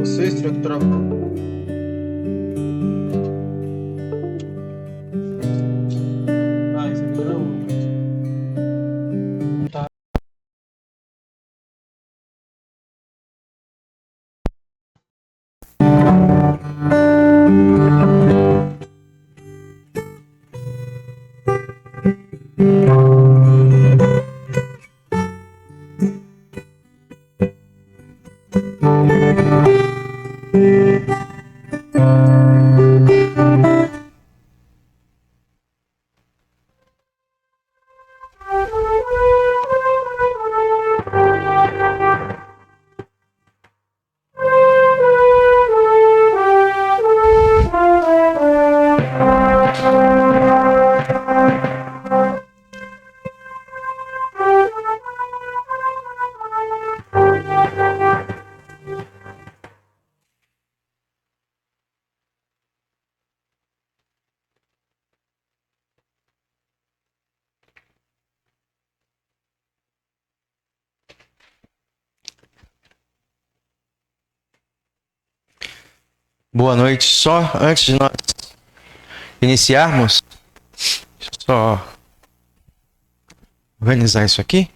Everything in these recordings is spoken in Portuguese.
Você, estrutural. Ah, esse aqui gravou. Tá. Boa noite. Só antes de nós iniciarmos, deixa eu só organizar isso aqui.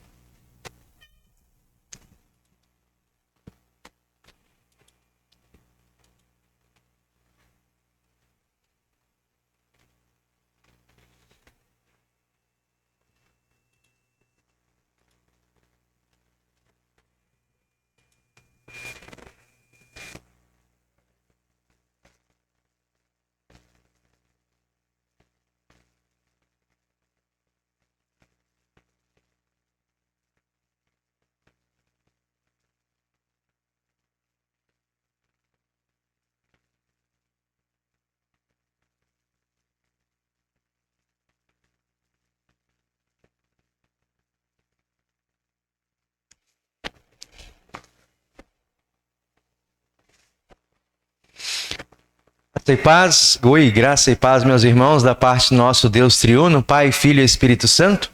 Graça e paz, graça e paz, meus irmãos, da parte do nosso Deus triuno, Pai, Filho e Espírito Santo.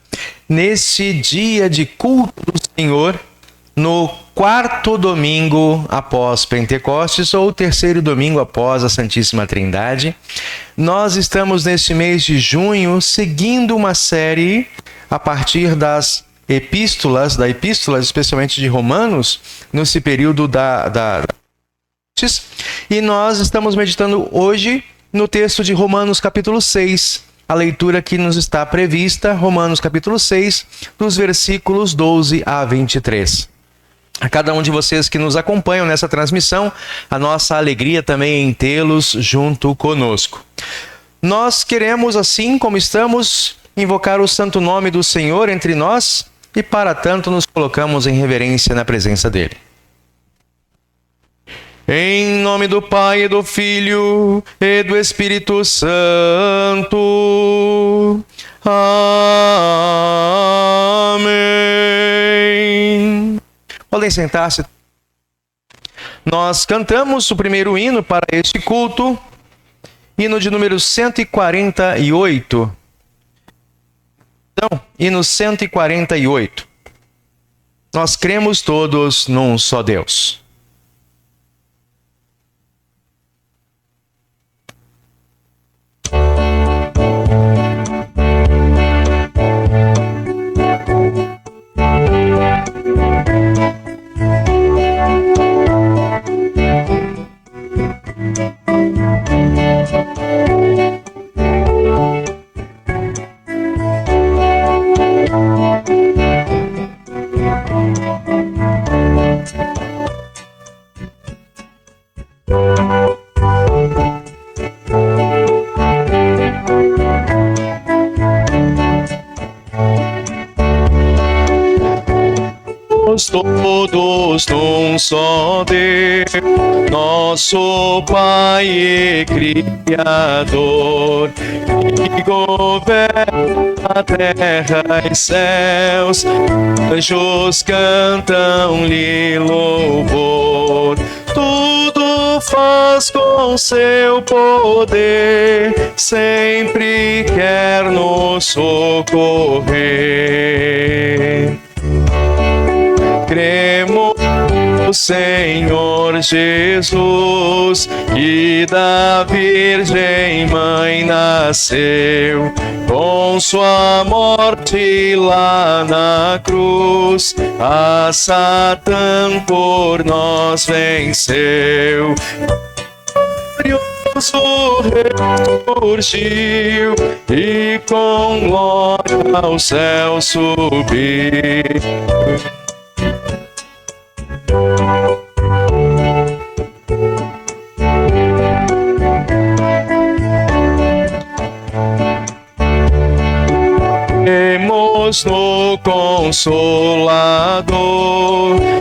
Nesse dia de culto do Senhor, no quarto domingo após Pentecostes ou terceiro domingo após a Santíssima Trindade, nós estamos neste mês de junho seguindo uma série a partir das epístolas, especialmente de Romanos, nesse período e nós estamos meditando hoje no texto de Romanos capítulo 6, a leitura que nos está prevista, Romanos capítulo 6, dos versículos 12 a 23. A cada um de vocês que nos acompanham nessa transmissão, a nossa alegria também em tê-los junto conosco. Nós queremos, assim como estamos, invocar o santo nome do Senhor entre nós e para tanto nos colocamos em reverência na presença dele. Em nome do Pai, e do Filho, e do Espírito Santo. Amém. Podem sentar-se. Nós cantamos o primeiro hino para este culto, hino de número 148. Então, hino 148. Nós cremos todos num só Deus. Todos num só Deus, nosso Pai e Criador, que governa a terra e céus, anjos cantam-lhe louvor. Tudo faz com seu poder, sempre quer nos socorrer. Cremos no Senhor Jesus, que da Virgem Mãe nasceu, com sua morte lá na cruz, a Satã por nós venceu. O ressurgiu e com glória ao céu subiu. Cremos no Consolador,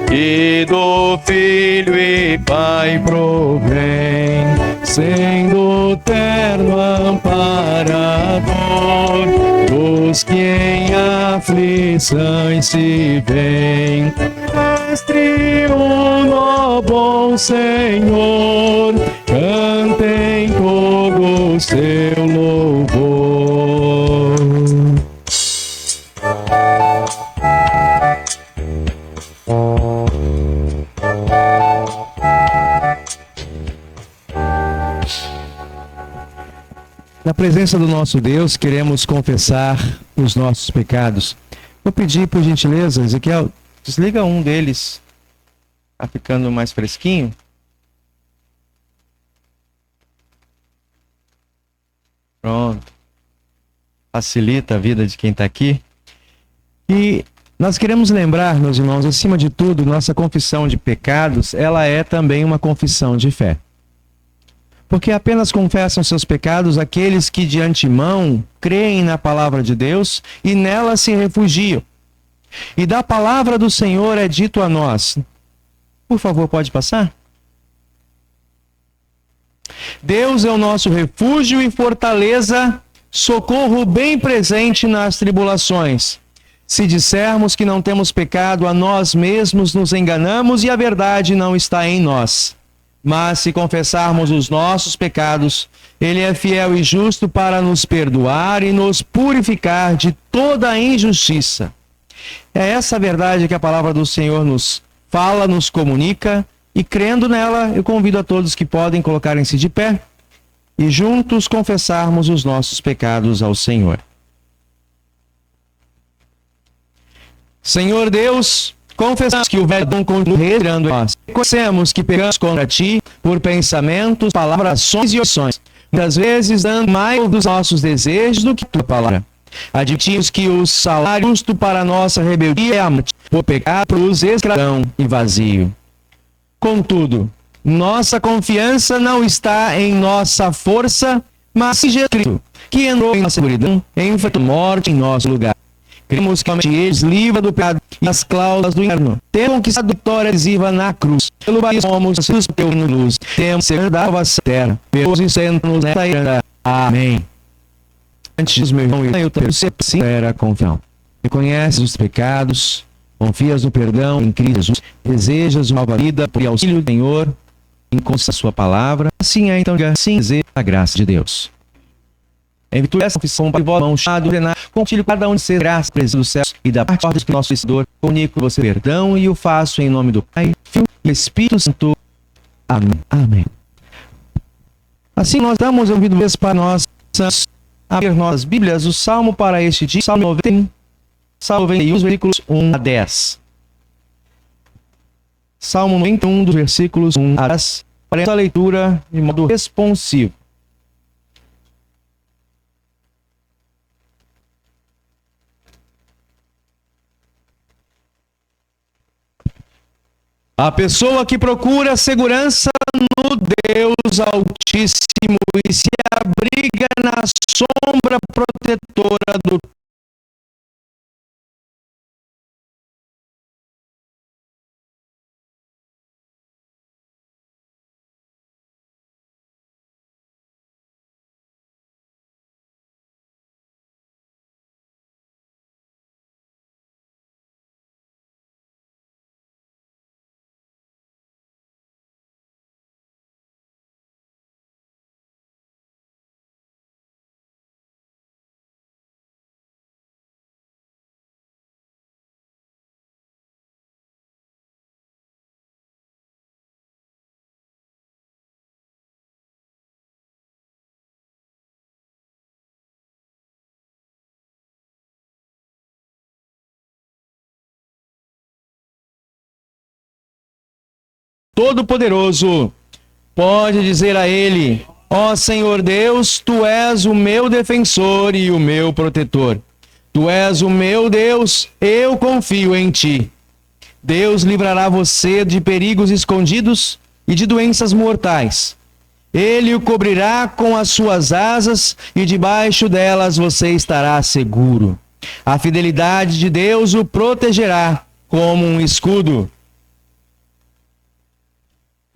que do Filho e Pai provém, sendo terno amparador dos que em aflições se veem. Mestre uno, bom Senhor, cantem todo o seu louvor. Na presença do nosso Deus, queremos confessar os nossos pecados. Vou pedir, por gentileza, Ezequiel, desliga um deles. Tá ficando mais fresquinho. Pronto. Facilita a vida de quem está aqui. E nós queremos lembrar, meus irmãos, acima de tudo, nossa confissão de pecados, ela é também uma confissão de fé. Porque apenas confessam seus pecados aqueles que de antemão creem na palavra de Deus e nela se refugiam. E da palavra do Senhor é dito a nós. Por favor, pode passar? Deus é o nosso refúgio e fortaleza, socorro bem presente nas tribulações. Se dissermos que não temos pecado, a nós mesmos nos enganamos e a verdade não está em nós. Mas se confessarmos os nossos pecados, Ele é fiel e justo para nos perdoar e nos purificar de toda a injustiça. É essa verdade que a palavra do Senhor nos fala, nos comunica, e crendo nela, eu convido a todos que podem colocarem-se de pé e juntos confessarmos os nossos pecados ao Senhor. Senhor Deus, confessamos que o velho Adão continuou nós. Reconhecemos que pecamos contra Ti por pensamentos, palavras, ações e omissões. Muitas vezes dando mais dos nossos desejos do que Tua palavra. Admitimos que o salário justo para a nossa rebeldia é a morte, por pecado, produz escravidão e vazio. Contudo, nossa confiança não está em nossa força, mas em Jesus Cristo, que entrou em nossa escuridão, enfrentou a morte em nosso lugar. Cremos que somente Ele nos livra do pecado e das cláusulas do inferno. Temos conquistado a vitória decisiva na cruz. Pelo batismo somos nascidos por Teu luz. Temos ser da salvação eterna. Deus senta-nos nesta herança. Amém. Antes, meu irmão, eu também sincera confiança. Reconheces os pecados, confias no perdão em Cristo Jesus, desejas uma nova vida por auxílio do Senhor, encontra a sua palavra, assim é, então, assim deseja a graça de Deus. Em virtude dessa confissão, para vós, mão chamado, compartilho cada um de vocês, graça, presença dos céus, e da parte do nosso Vencedor, comunico você perdão e o faço em nome do Pai, Filho e Espírito Santo. Amém. Amém. Assim nós damos ouvido para nós, abrir nossas Bíblias, o Salmo para este dia, Salmo 91, Salmo 91, versículos 1 a 10. Salmo 91, dos versículos 1 a 10, para essa leitura de modo responsivo. A pessoa que procura segurança no Deus Altíssimo e se abriga na sombra protetora do Todo-Poderoso. Pode dizer a Ele: ó Senhor Deus, Tu és o meu defensor e o meu protetor. Tu és o meu Deus, eu confio em Ti. Deus livrará você de perigos escondidos e de doenças mortais. Ele o cobrirá com as suas asas e debaixo delas você estará seguro. A fidelidade de Deus o protegerá como um escudo.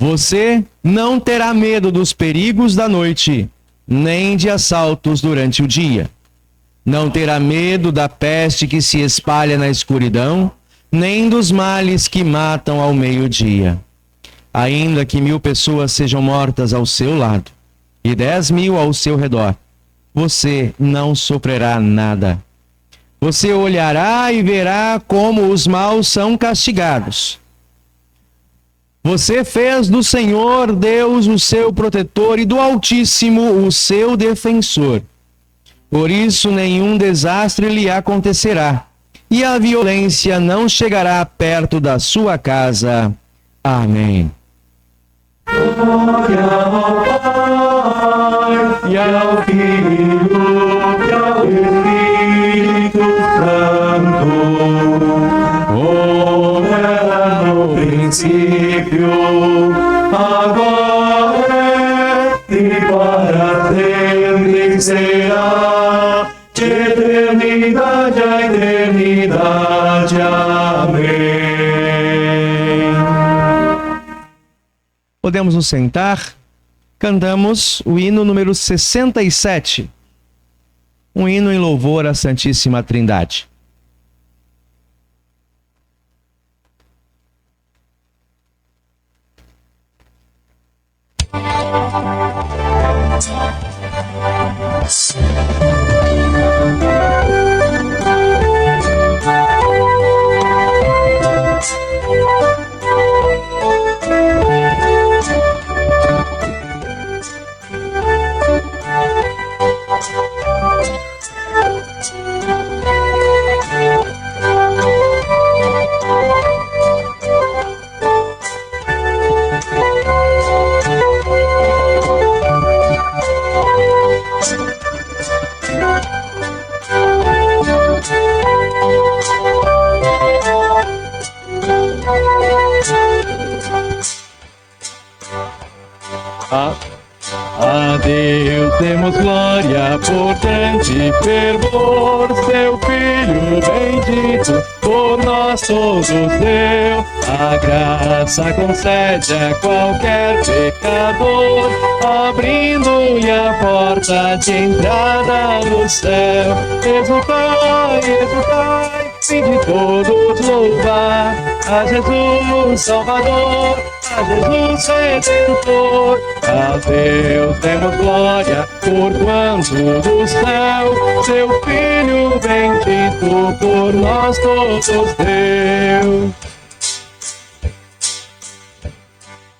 Você não terá medo dos perigos da noite, nem de assaltos durante o dia. Não terá medo da peste que se espalha na escuridão, nem dos males que matam ao meio-dia. Ainda que 1000 pessoas sejam mortas ao seu lado e 10.000 ao seu redor, você não sofrerá nada. Você olhará e verá como os maus são castigados. Você fez do Senhor Deus o seu protetor e do Altíssimo o seu defensor. Por isso nenhum desastre lhe acontecerá, e a violência não chegará perto da sua casa. Amém. Glória ao Pai, e ao Filho, e ao Espírito Santo, como era no princípio, agora e para sempre será, de eternidade a eternidade. Amém. Podemos nos sentar. Cantamos o hino número 67. Um hino em louvor à Santíssima Trindade. A Deus demos glória por grande fervor, seu Filho bendito por nós todos deu. A graça concede a qualquer pecador, abrindo-lhe a porta de entrada no céu. Exultai, exultai, vinde todos louvar a Jesus Salvador, a Jesus Redentor. A Deus demos glória, por quanto do céu seu Filho bendito por nós todos deu.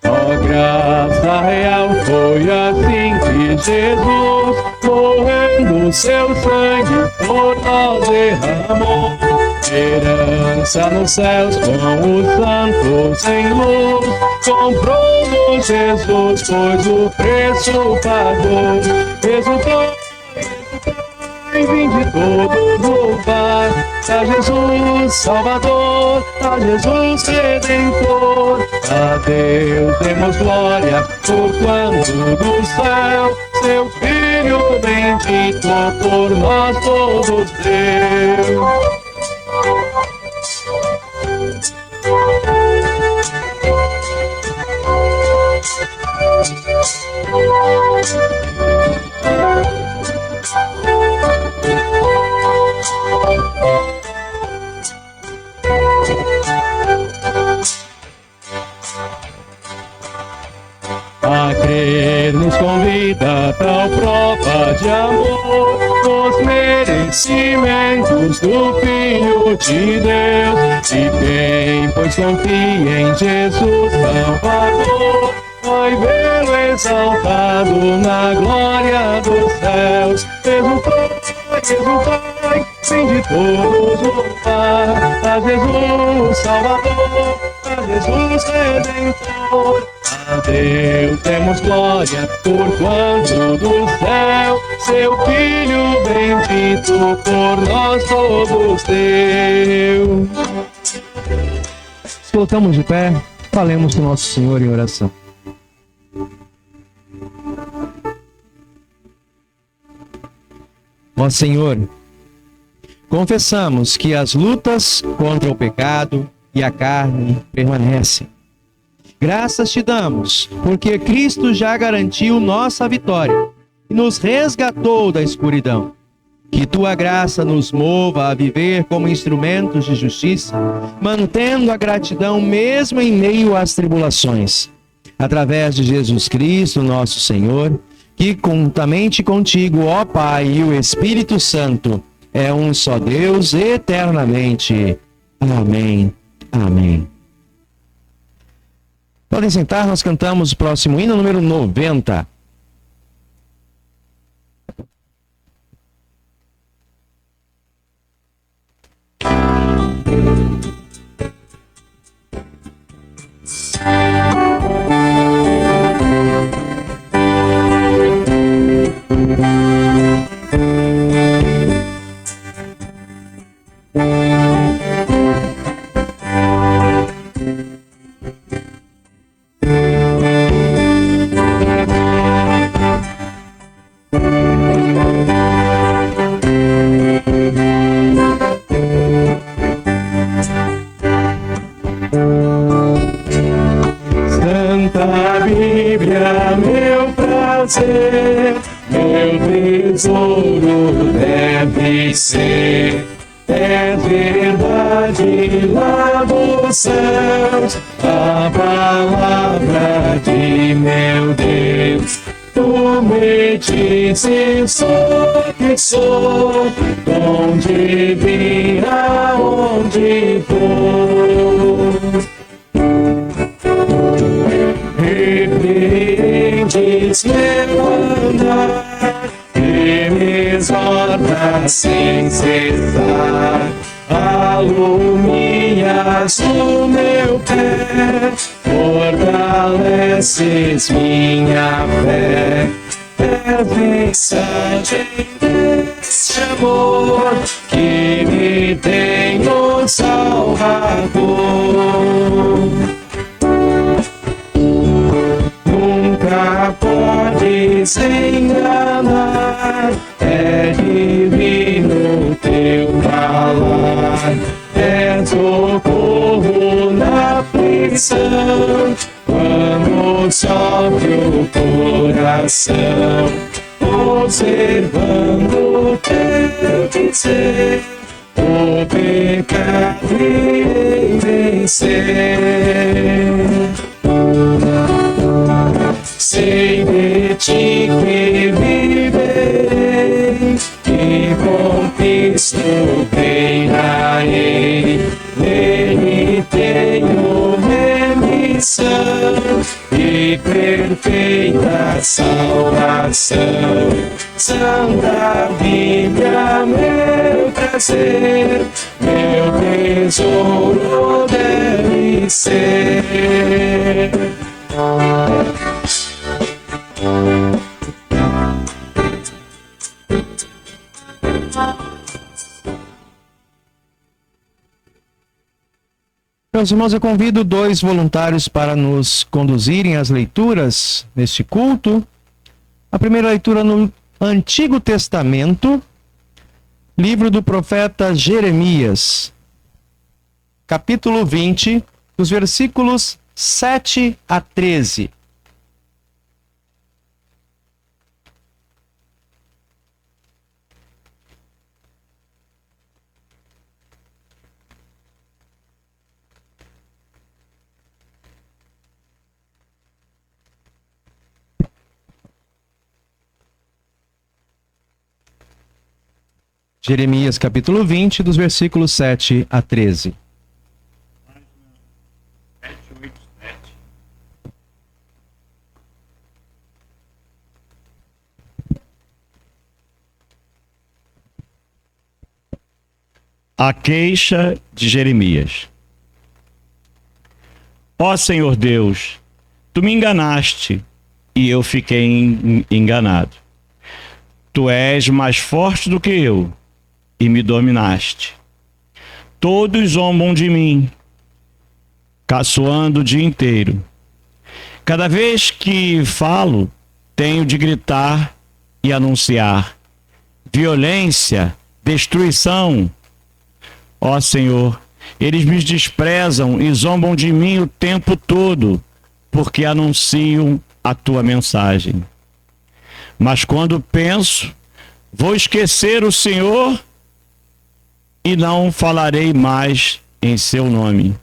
Ó graça real, foi assim que Jesus, morrendo seu sangue por nós derramou. Herança nos céus com os santos em luz, comprou-nos Jesus, pois o preço pagou. Exultai, exultai, vinde todos louvar a Jesus Salvador, a Jesus Redentor. A Deus demos glória, por quanto do céu seu Filho bendito por nós todos deu. A crer nos convida tal prova de amor, nos merecimentos do Filho de Deus. E quem, pois confia em Jesus Salvador, vai vê-lo exaltado na glória dos céus. Exultai, exultai, vinde todos louvar a Jesus Salvador, a Jesus Redentor. A Deus demos glória, por quanto do céu seu Filho bendito por nós todos deu. Se colocamos de pé, falemos com nosso Senhor em oração. Ó Senhor, confessamos que as lutas contra o pecado e a carne permanecem. Graças te damos, porque Cristo já garantiu nossa vitória e nos resgatou da escuridão. Que tua graça nos mova a viver como instrumentos de justiça, mantendo a gratidão mesmo em meio às tribulações. Através de Jesus Cristo, nosso Senhor, que juntamente contigo, ó Pai e o Espírito Santo, é um só Deus eternamente. Amém. Amém. Podem sentar, nós cantamos o próximo hino, número 90. Santa Bíblia, meu prazer, meu tesouro deve ser. É verdade lá dos céus, a palavra de meu Deus. Tu me dizes, sou que sou, onde vim, aonde vou. Repreendes meu andar e me exortas sem cessar. Alumias o meu pé, fortaleces minha fé. É mensagem desse amor que me tem o Salvador. Nunca podes enganar, é divino teu falar, é socorro na aflição, quando sofre o coração, observando teu dizer, o pecado irei vencer. Sei de ti que viverei, que com Cristo reinarei. Nele tenho remissão e perfeita salvação. Santa Bíblia, meu prazer, meu tesouro deve ser. Meus irmãos, eu convido 2 voluntários para nos conduzirem às leituras neste culto. A primeira leitura no Antigo Testamento, livro do profeta Jeremias, capítulo 20, dos versículos 7 a 13. Jeremias capítulo 20, dos versículos 7 a 13. A queixa de Jeremias. Ó Senhor Deus, tu me enganaste e eu fiquei enganado. Tu és mais forte do que eu e me dominaste. Todos zombam de mim, caçoando o dia inteiro. Cada vez que falo, tenho de gritar e anunciar violência, destruição. Ó Senhor, eles me desprezam e zombam de mim o tempo todo, porque anunciam a tua mensagem. Mas quando penso, vou esquecer o Senhor e não falarei mais em seu nome.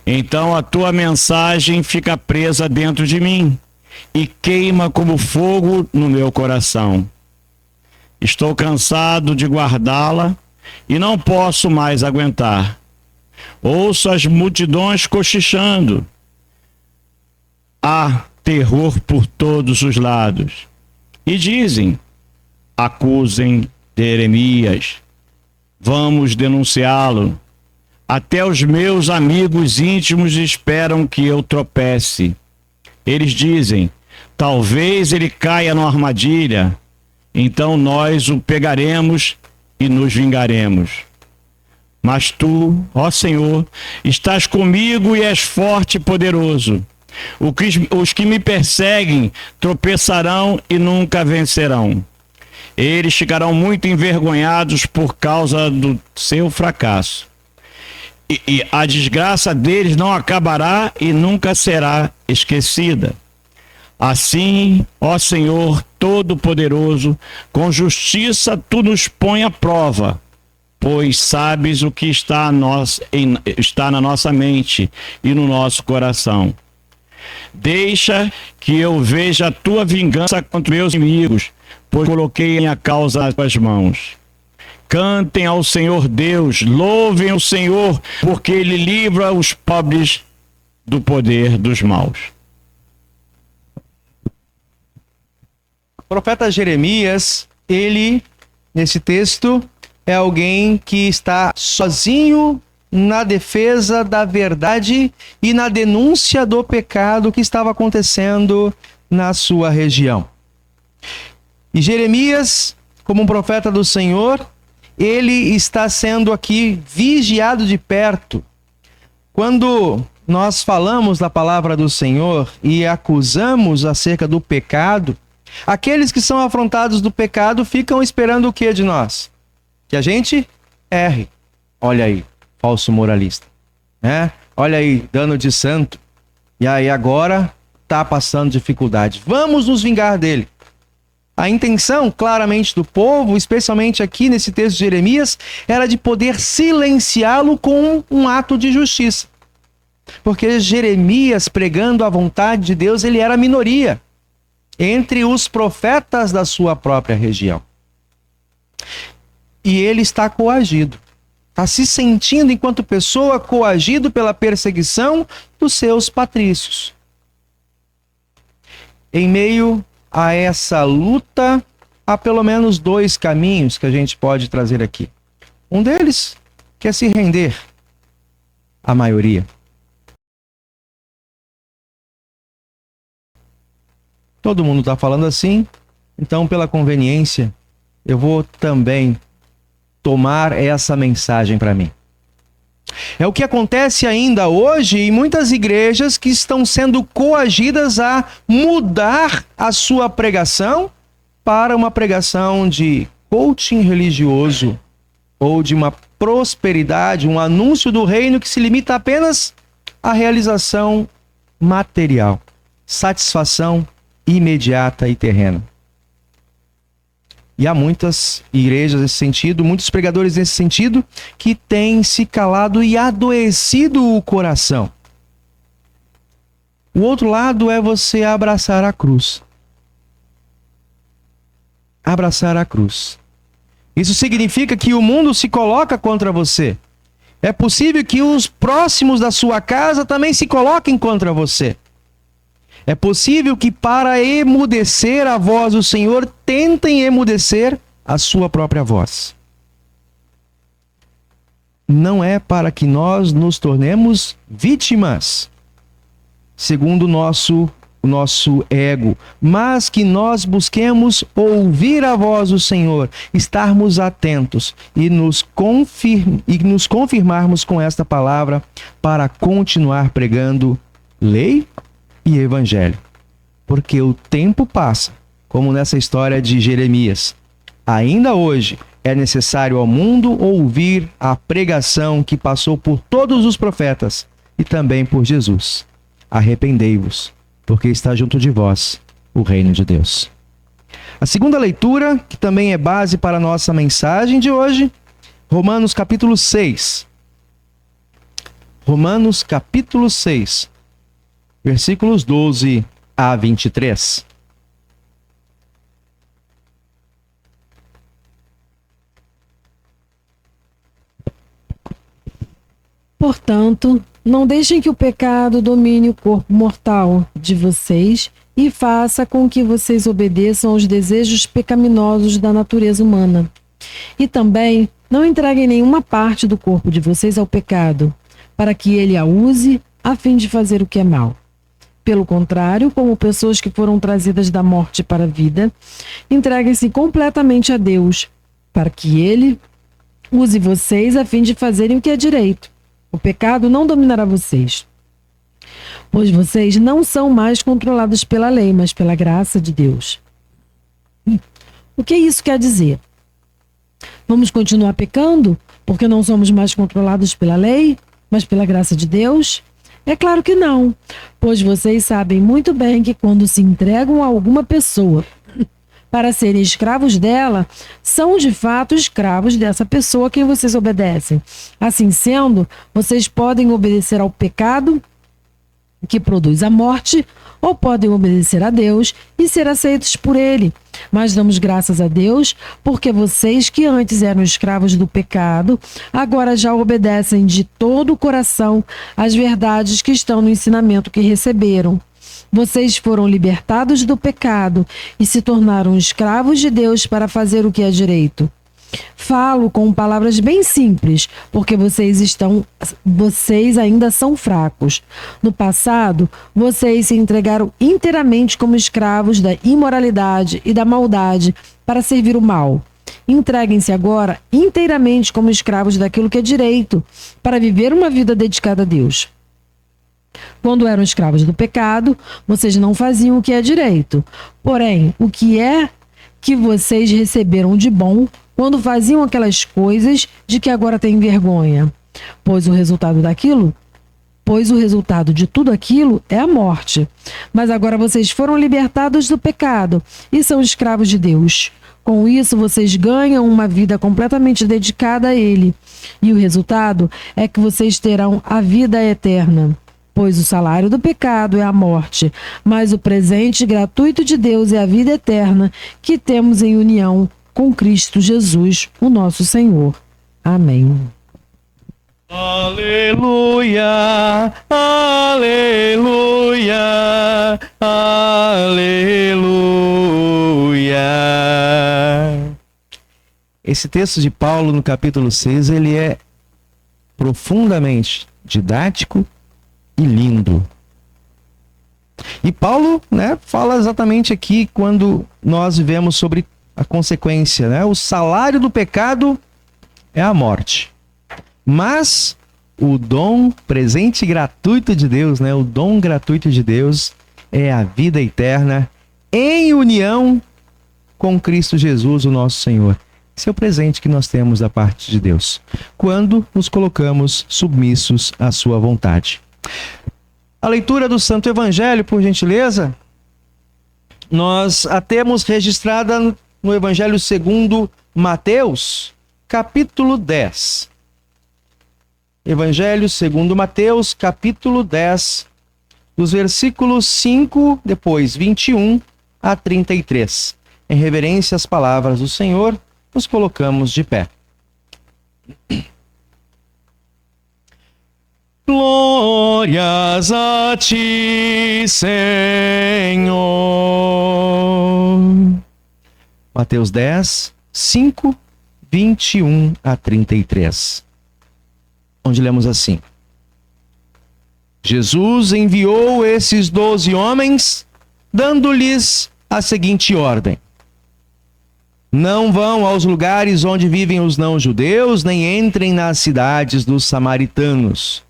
Então a tua mensagem fica presa dentro de mim e queima como fogo no meu coração. Estou cansado de guardá-la e não posso mais aguentar. Ouço as multidões cochichando. há terror por todos os lados. E dizem: acusem Jeremias, vamos denunciá-lo. Até os meus amigos íntimos esperam que eu tropece. Eles dizem: talvez ele caia numa armadilha, então nós o pegaremos e nos vingaremos. Mas tu, ó Senhor, estás comigo e és forte e poderoso. Os que me perseguem tropeçarão e nunca vencerão. Eles ficarão muito envergonhados por causa do seu fracasso. E a desgraça deles não acabará e nunca será esquecida. Assim, ó Senhor Todo-Poderoso, com justiça tu nos põe à prova, pois sabes o que está na nossa mente e no nosso coração. Deixa que eu veja a tua vingança contra meus inimigos, pois coloquei a minha causa nas tuas mãos. Cantem ao Senhor Deus, louvem o Senhor, porque Ele livra os pobres do poder dos maus. O profeta Jeremias, ele, nesse texto, é alguém que está sozinho na defesa da verdade e na denúncia do pecado que estava acontecendo na sua região. E Jeremias, como um profeta do Senhor, ele está sendo aqui vigiado de perto. Quando nós falamos da palavra do Senhor e acusamos acerca do pecado, aqueles que são afrontados do pecado ficam esperando o que de nós? Que a gente erre. Olha aí, falso moralista, né? Olha aí, dano de santo. E aí agora está passando dificuldade. Vamos nos vingar dele. A intenção, claramente, do povo, especialmente aqui nesse texto de Jeremias, era de poder silenciá-lo com um ato de justiça. Porque Jeremias, pregando a vontade de Deus, ele era minoria entre os profetas da sua própria região. E ele está coagido. Está se sentindo, enquanto pessoa, coagido pela perseguição dos seus patrícios. Em meio a essa luta, há pelo menos dois caminhos que a gente pode trazer aqui. Um deles que é se render à maioria. Todo mundo está falando assim, então pela conveniência, eu vou também tomar essa mensagem para mim. É o que acontece ainda hoje em muitas igrejas que estão sendo coagidas a mudar a sua pregação para uma pregação de coaching religioso ou de uma prosperidade, um anúncio do reino que se limita apenas à realização material, satisfação imediata e terrena. E há muitas igrejas nesse sentido, muitos pregadores nesse sentido, que têm se calado e adoecido o coração. O outro lado é você abraçar a cruz. Abraçar a cruz. Isso significa que o mundo se coloca contra você. É possível que os próximos da sua casa também se coloquem contra você. É possível que, para emudecer a voz do Senhor, tentem emudecer a sua própria voz. Não é para que nós nos tornemos vítimas, segundo o nosso ego, mas que nós busquemos ouvir a voz do Senhor, estarmos atentos e nos confirmarmos com esta palavra para continuar pregando lei e evangelho. Porque o tempo passa, como nessa história de Jeremias. Ainda hoje é necessário ao mundo ouvir a pregação que passou por todos os profetas e também por Jesus. Arrependei-vos, porque está junto de vós o reino de Deus. A segunda leitura, que também é base para a nossa mensagem de hoje, Romanos capítulo 6. Romanos capítulo 6. Versículos 12 a 23. Portanto, Não deixem que o pecado domine o corpo mortal de vocês e faça com que vocês obedeçam aos desejos pecaminosos da natureza humana. E também não entreguem nenhuma parte do corpo de vocês ao pecado, para que ele a use a fim de fazer o que é mal. Pelo contrário, como pessoas que foram trazidas da morte para a vida, entreguem-se completamente a Deus, para que ele use vocês a fim de fazerem o que é direito. O pecado não dominará vocês, pois vocês não são mais controlados pela lei, mas pela graça de Deus. O que isso quer dizer? Vamos continuar pecando porque não somos mais controlados pela lei, mas pela graça de Deus? É claro que não, pois vocês sabem muito bem que quando se entregam a alguma pessoa para serem escravos dela, são de fato escravos dessa pessoa a quem vocês obedecem. Assim sendo, vocês podem obedecer ao pecado que produz a morte, ou podem obedecer a Deus e ser aceitos por Ele. Mas damos graças a Deus, porque vocês que antes eram escravos do pecado, agora já obedecem de todo o coração às verdades que estão no ensinamento que receberam. Vocês foram libertados do pecado e se tornaram escravos de Deus para fazer o que é direito. Falo com palavras bem simples, porque vocês ainda são fracos. No passado, vocês se entregaram inteiramente como escravos da imoralidade e da maldade para servir o mal. Entreguem-se agora inteiramente como escravos daquilo que é direito, para viver uma vida dedicada a Deus. Quando eram escravos do pecado, vocês não faziam o que é direito. Porém, o que é que vocês receberam de bom quando faziam aquelas coisas de que agora têm vergonha? Pois o resultado de tudo aquilo é a morte. Mas agora vocês foram libertados do pecado e são escravos de Deus. Com isso, vocês ganham uma vida completamente dedicada a Ele. E o resultado é que vocês terão a vida eterna. Pois o salário do pecado é a morte, mas o presente gratuito de Deus é a vida eterna que temos em união com Cristo Jesus, o nosso Senhor. Amém. Aleluia, aleluia, aleluia. Esse texto de Paulo no capítulo 6, ele é profundamente didático e lindo. E Paulo, fala exatamente aqui quando nós vivemos sobre a consequência, o salário do pecado é a morte. Mas o dom presente e gratuito de Deus, o dom gratuito de Deus é a vida eterna em união com Cristo Jesus, o nosso Senhor. Esse é o presente que nós temos da parte de Deus, quando nos colocamos submissos à sua vontade. A leitura do Santo Evangelho, por gentileza, nós a temos registrada no Evangelho segundo Mateus, capítulo 10. Evangelho segundo Mateus, capítulo 10, dos versículos 5, depois 21 a 33. Em reverência às palavras do Senhor, nos colocamos de pé. Glórias a ti, Senhor. Mateus 10, 5, 21 a 33. Onde lemos assim: Jesus enviou esses 12 homens, dando-lhes a seguinte ordem: não vão aos lugares onde vivem os não-judeus, nem entrem nas cidades dos samaritanos.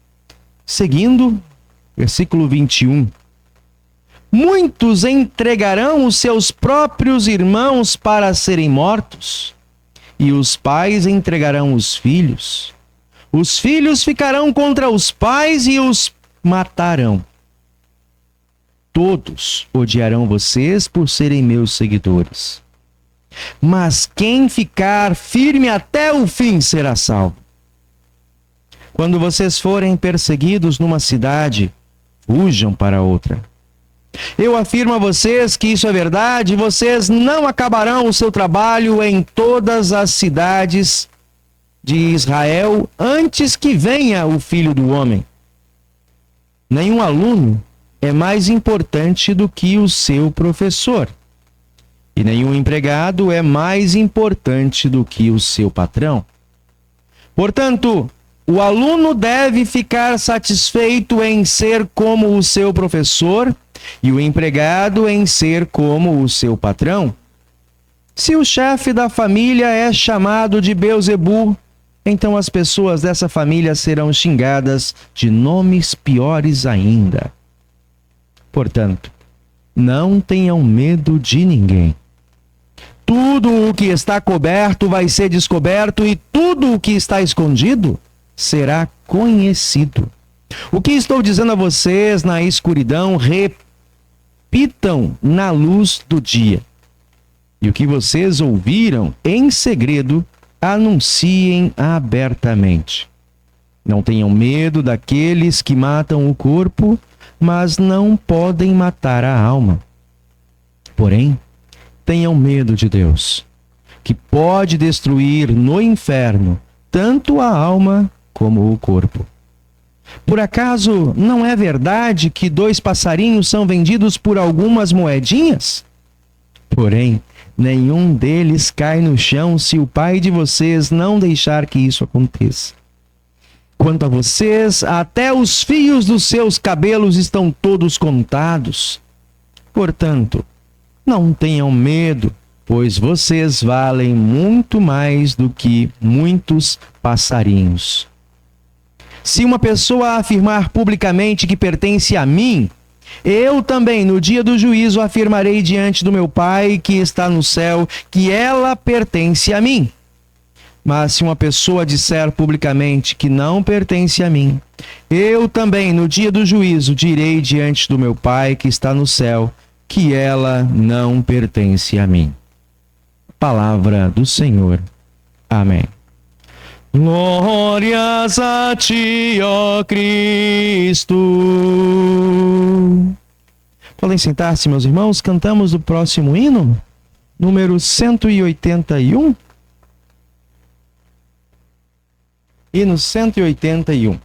Seguindo, versículo 21. Muitos entregarão os seus próprios irmãos para serem mortos, e os pais entregarão os filhos. Os filhos ficarão contra os pais e os matarão. Todos odiarão vocês por serem meus seguidores. Mas quem ficar firme até o fim será salvo. Quando vocês forem perseguidos numa cidade, fujam para outra. Eu afirmo a vocês que isso é verdade, vocês não acabarão o seu trabalho em todas as cidades de Israel antes que venha o Filho do Homem. Nenhum aluno é mais importante do que o seu professor. E nenhum empregado é mais importante do que o seu patrão. Portanto, o aluno deve ficar satisfeito em ser como o seu professor e o empregado em ser como o seu patrão. Se o chefe da família é chamado de Beelzebul, então as pessoas dessa família serão xingadas de nomes piores ainda. Portanto, não tenham medo de ninguém. Tudo o que está coberto vai ser descoberto e tudo o que está escondido será conhecido. O que estou dizendo a vocês na escuridão, repitam na luz do dia. E o que vocês ouviram em segredo, anunciem abertamente. Não tenham medo daqueles que matam o corpo, mas não podem matar a alma. Porém, tenham medo de Deus, que pode destruir no inferno tanto a alma como o corpo. Por acaso não é verdade que 2 passarinhos são vendidos por algumas moedinhas? Porém, nenhum deles cai no chão se o Pai de vocês não deixar que isso aconteça. Quanto a vocês, até os fios dos seus cabelos estão todos contados. Portanto, não tenham medo, pois vocês valem muito mais do que muitos passarinhos. Se uma pessoa afirmar publicamente que pertence a mim, eu também, no dia do juízo, afirmarei diante do meu Pai que está no céu que ela pertence a mim. Mas se uma pessoa disser publicamente que não pertence a mim, eu também, no dia do juízo, direi diante do meu Pai que está no céu que ela não pertence a mim. Palavra do Senhor. Amém. Glórias a ti, ó Cristo. Podem sentar-se, meus irmãos. Cantamos o próximo hino, número 181. Hino 181.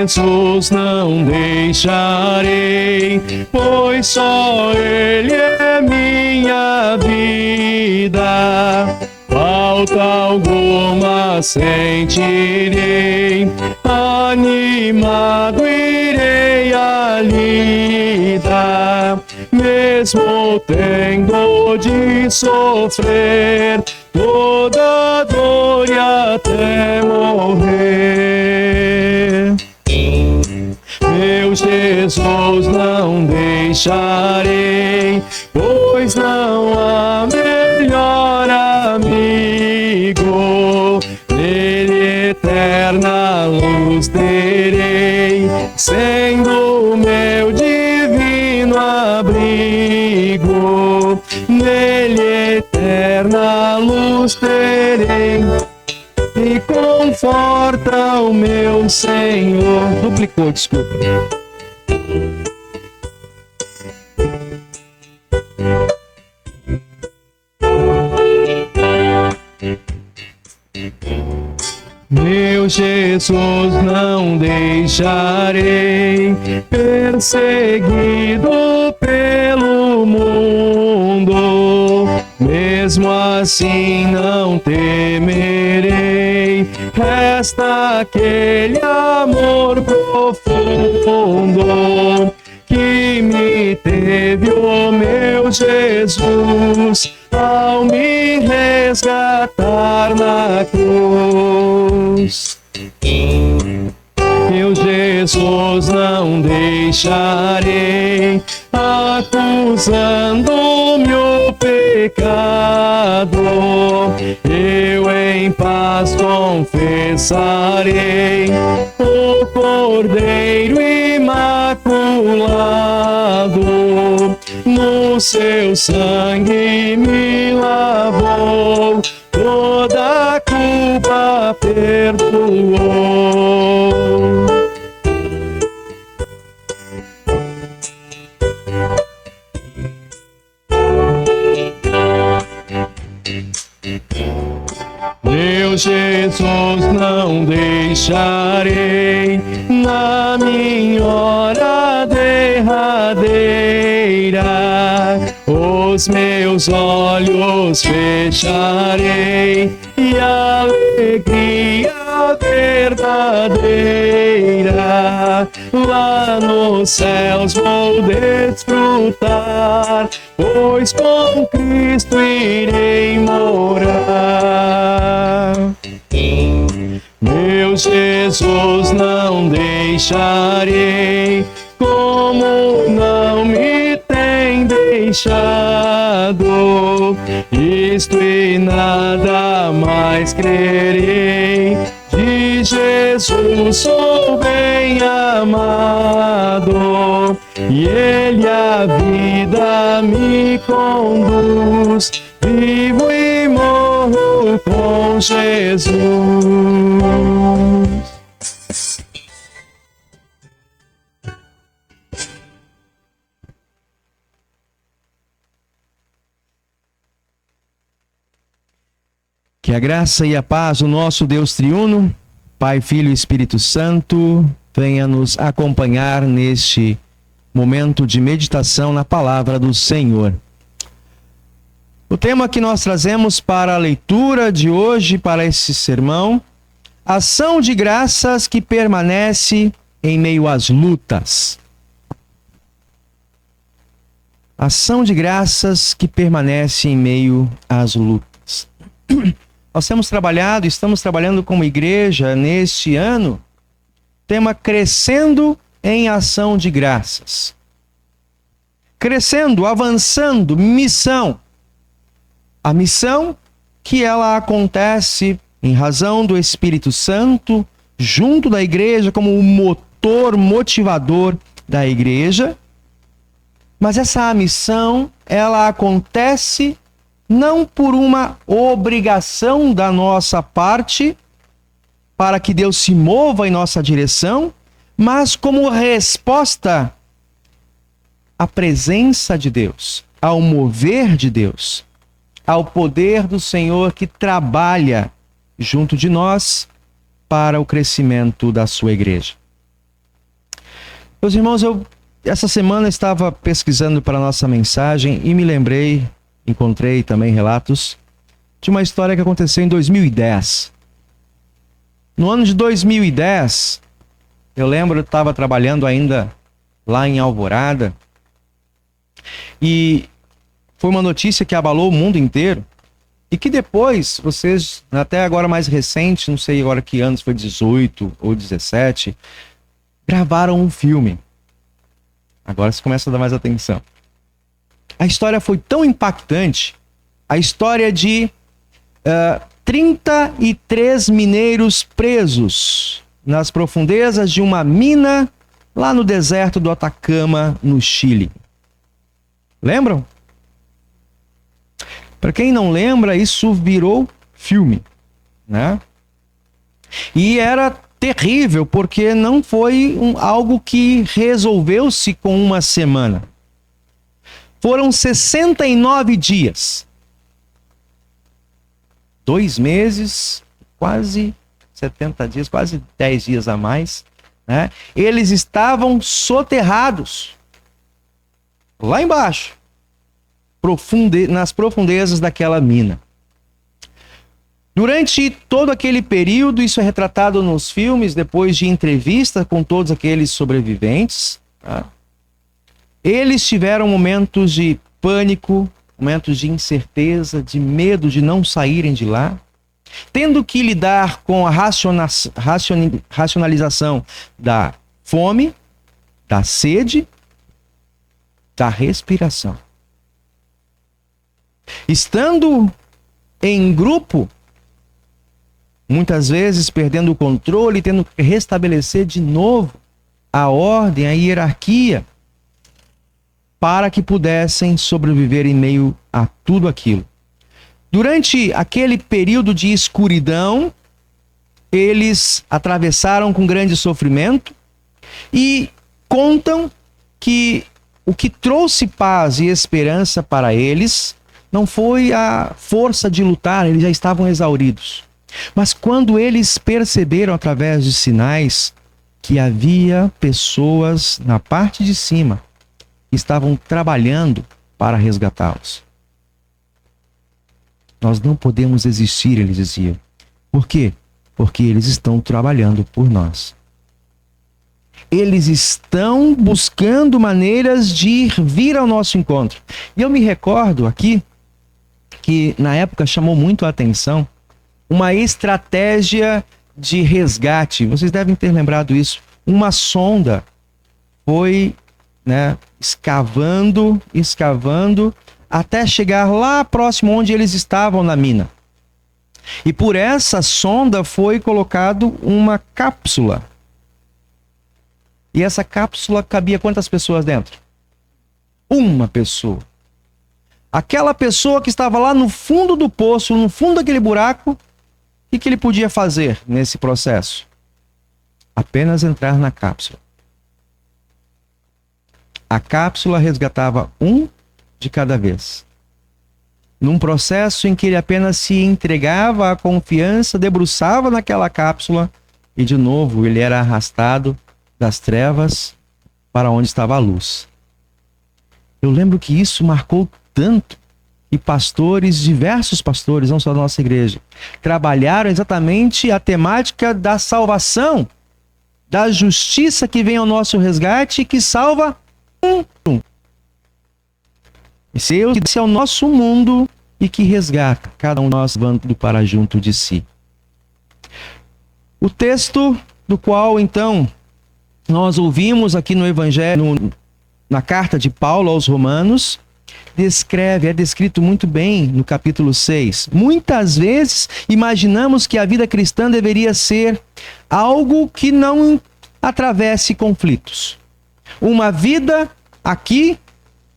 Jesus não deixarei, pois só Ele é minha vida. Falta alguma sentirei, animado irei a lida. Mesmo tendo de sofrer toda dor e até morrer, meu Jesus não deixarei, pois não há melhor amigo. Nele eterna luz terei, sendo meu divino abrigo. Nele eterna luz terei, e conforta o meu Senhor. Duplicou, desculpa. Meu Jesus não deixarei, perseguido pelo mundo, mesmo assim não temerei, resta aquele amor profundo que me teve o meu Jesus ao me resgatar na cruz. Deus. Meu Jesus, não deixarei, acusando-me o pecado. Eu em paz confessarei o Cordeiro Imaculado. No seu sangue me lavou, toda a culpa perdoou. Meu Jesus, não deixarei na minha hora derradeira, os meus olhos fecharei e a alegria verdadeira lá nos céus vou desfrutar, pois com Cristo irei morar. Meu Jesus, não deixarei, como não me tem deixado, isto e nada mais crerei. De Jesus sou bem amado, e Ele a vida me conduz, vivo e morro com Jesus. Que a graça e a paz do nosso Deus triuno, Pai, Filho e Espírito Santo, venha nos acompanhar neste momento de meditação na palavra do Senhor. O tema que nós trazemos para a leitura de hoje, para esse sermão, ação de graças que permanece em meio às lutas. Ação de graças que permanece em meio às lutas. Nós estamos trabalhando como igreja neste ano, tema crescendo em ação de graças. Crescendo, avançando, missão. A missão que ela acontece em razão do Espírito Santo, junto da igreja, como o motor motivador da igreja. Mas essa missão, ela acontece não por uma obrigação da nossa parte, para que Deus se mova em nossa direção, mas como resposta à presença de Deus, ao mover de Deus, ao poder do Senhor que trabalha junto de nós para o crescimento da sua igreja. Meus irmãos, essa semana estava pesquisando para a nossa mensagem e me lembrei, encontrei também relatos de uma história que aconteceu em 2010. No ano de 2010, eu lembro, eu estava trabalhando ainda lá em Alvorada e foi uma notícia que abalou o mundo inteiro e que depois, vocês, até agora mais recente, não sei agora que anos, foi 18 ou 17, gravaram um filme. Agora você começa a dar mais atenção. A história foi tão impactante, a história de 33 mineiros presos nas profundezas de uma mina lá no deserto do Atacama, no Chile. Lembram? Para quem não lembra, isso virou filme, né? E era terrível, porque não foi algo que resolveu-se com uma semana. Foram 69 dias. 2 meses, quase 70 dias, quase 10 dias a mais, né? Eles estavam soterrados lá embaixo, nas profundezas daquela mina. Durante todo aquele período, isso é retratado nos filmes, depois de entrevista com todos aqueles sobreviventes, tá? Eles tiveram momentos de pânico, momentos de incerteza, de medo de não saírem de lá. tendo que lidar com a racionalização da fome, da sede, da respiração. Estando em grupo, muitas vezes perdendo o controle, tendo que restabelecer de novo a ordem, a hierarquia, para que pudessem sobreviver em meio a tudo aquilo. Durante aquele período de escuridão, eles atravessaram com grande sofrimento e contam que o que trouxe paz e esperança para eles não foi a força de lutar, eles já estavam exauridos. Mas quando eles perceberam através de sinais que havia pessoas na parte de cima que estavam trabalhando para resgatá-los. Nós não podemos existir, eles diziam. Por quê? Porque eles estão trabalhando por nós. Eles estão buscando maneiras de vir ao nosso encontro. E eu me recordo aqui que na época chamou muito a atenção uma estratégia de resgate. Vocês devem ter lembrado isso. Uma sonda foi, escavando, até chegar lá próximo onde eles estavam na mina. E por essa sonda foi colocado uma cápsula. E essa cápsula cabia quantas pessoas dentro? Uma pessoa. Aquela pessoa que estava lá no fundo do poço, no fundo daquele buraco, o que ele podia fazer nesse processo? Apenas entrar na cápsula. A cápsula resgatava um de cada vez. Num processo em que ele apenas se entregava à confiança, debruçava naquela cápsula e de novo ele era arrastado das trevas para onde estava a luz. Eu lembro que isso marcou tanto e pastores, diversos pastores, não só da nossa igreja, trabalharam exatamente a temática da salvação, da justiça que vem ao nosso resgate e que salva um. Esse é o nosso mundo e que resgata cada um de nós levando para junto de si. O texto do qual, então, nós ouvimos aqui no Evangelho, na carta de Paulo aos Romanos, é descrito muito bem no capítulo 6. Muitas vezes imaginamos que a vida cristã deveria ser algo que não atravesse conflitos. Uma vida aqui,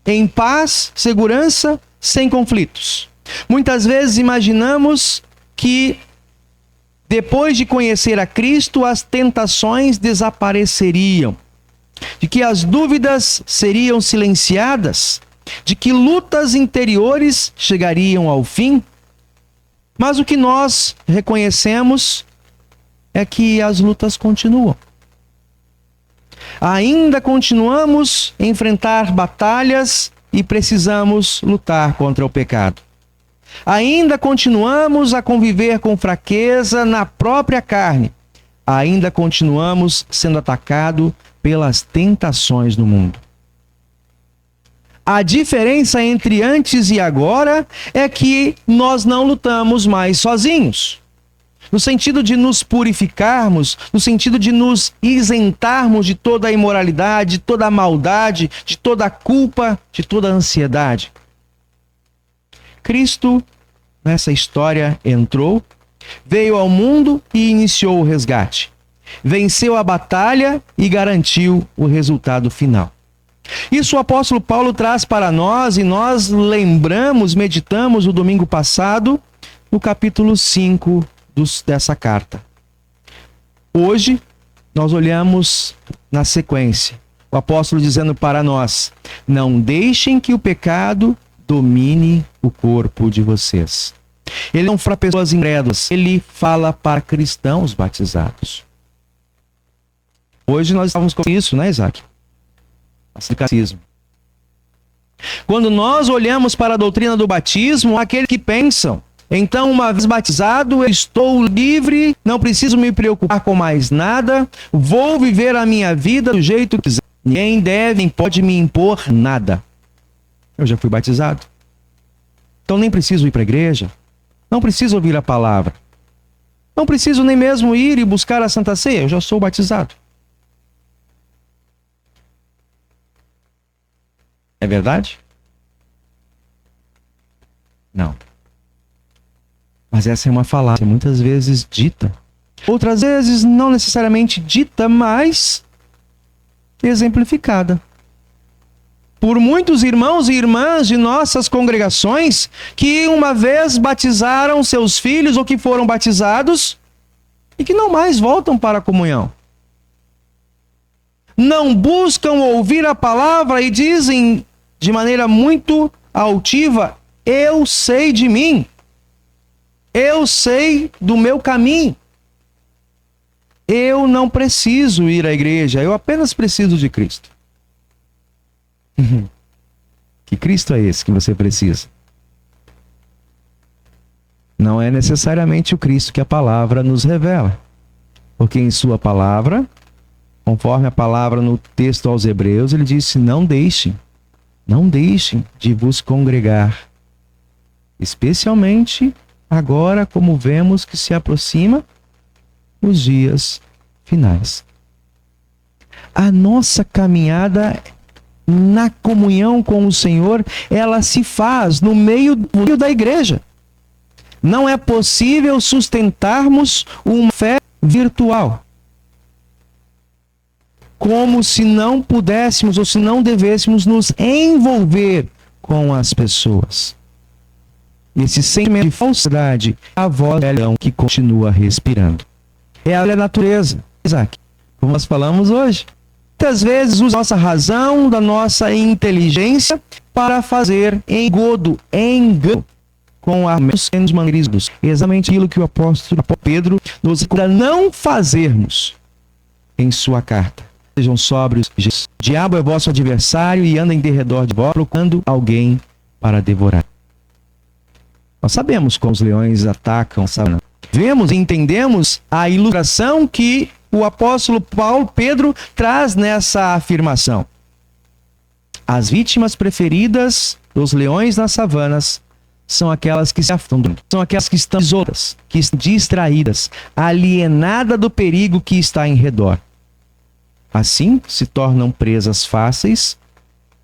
em paz, segurança, sem conflitos. Muitas vezes imaginamos que depois de conhecer a Cristo, as tentações desapareceriam, de que as dúvidas seriam silenciadas, de que lutas interiores chegariam ao fim. Mas o que nós reconhecemos é que as lutas continuam. Ainda continuamos a enfrentar batalhas e precisamos lutar contra o pecado. Ainda continuamos a conviver com fraqueza na própria carne. Ainda continuamos sendo atacados pelas tentações do mundo. A diferença entre antes e agora é que nós não lutamos mais sozinhos. No sentido de nos purificarmos, no sentido de nos isentarmos de toda a imoralidade, de toda a maldade, de toda a culpa, de toda a ansiedade. Cristo, nessa história, entrou, veio ao mundo e iniciou o resgate. Venceu a batalha e garantiu o resultado final. Isso o apóstolo Paulo traz para nós e nós lembramos, meditamos no domingo passado, no capítulo 5 dessa carta. Hoje, nós olhamos na sequência, o apóstolo dizendo para nós: não deixem que o pecado domine o corpo de vocês. Ele não fala para pessoas incrédulas, ele fala para cristãos batizados. Hoje nós estávamos com isso, né, Isaac? Catecismo. Quando nós olhamos para a doutrina do batismo, aqueles que pensam: então, uma vez batizado, eu estou livre, não preciso me preocupar com mais nada, vou viver a minha vida do jeito que quiser. Ninguém deve nem pode me impor nada. Eu já fui batizado. Então nem preciso ir para a igreja, não preciso ouvir a palavra. Não preciso nem mesmo ir e buscar a Santa Ceia, eu já sou batizado. É verdade? Não. Mas essa é uma falácia, muitas vezes dita. Outras vezes não necessariamente dita, mas exemplificada por muitos irmãos e irmãs de nossas congregações que uma vez batizaram seus filhos ou que foram batizados e que não mais voltam para a comunhão. Não buscam ouvir a palavra e dizem de maneira muito altiva: eu sei de mim, eu sei do meu caminho, eu não preciso ir à igreja, eu apenas preciso de Cristo. Que Cristo é esse que você precisa? Não é necessariamente o Cristo que a palavra nos revela, porque em sua palavra, conforme a palavra no texto aos Hebreus, ele disse: não deixem de vos congregar, especialmente agora, como vemos que se aproxima os dias finais. A nossa caminhada na comunhão com o Senhor, ela se faz no meio da igreja. Não é possível sustentarmos uma fé virtual, como se não pudéssemos ou se não devêssemos nos envolver com as pessoas. Esse sentimento de falsidade é a voz do leão que continua respirando. É a natureza, Isaac, como nós falamos hoje. Muitas vezes usa a nossa razão, da nossa inteligência para fazer engano com argumentos maneirismos. Exatamente aquilo que o apóstolo Pedro nos recusa não fazermos em sua carta. Sejam sóbrios. O diabo é vosso adversário e anda em derredor de vós, procurando alguém para devorar. Nós sabemos como os leões atacam a savana. Vemos e entendemos a ilustração que o apóstolo Pedro traz nessa afirmação. As vítimas preferidas dos leões nas savanas são aquelas que se afundam, são aquelas que estão isoladas, que estão distraídas, alienadas do perigo que está em redor. Assim, se tornam presas fáceis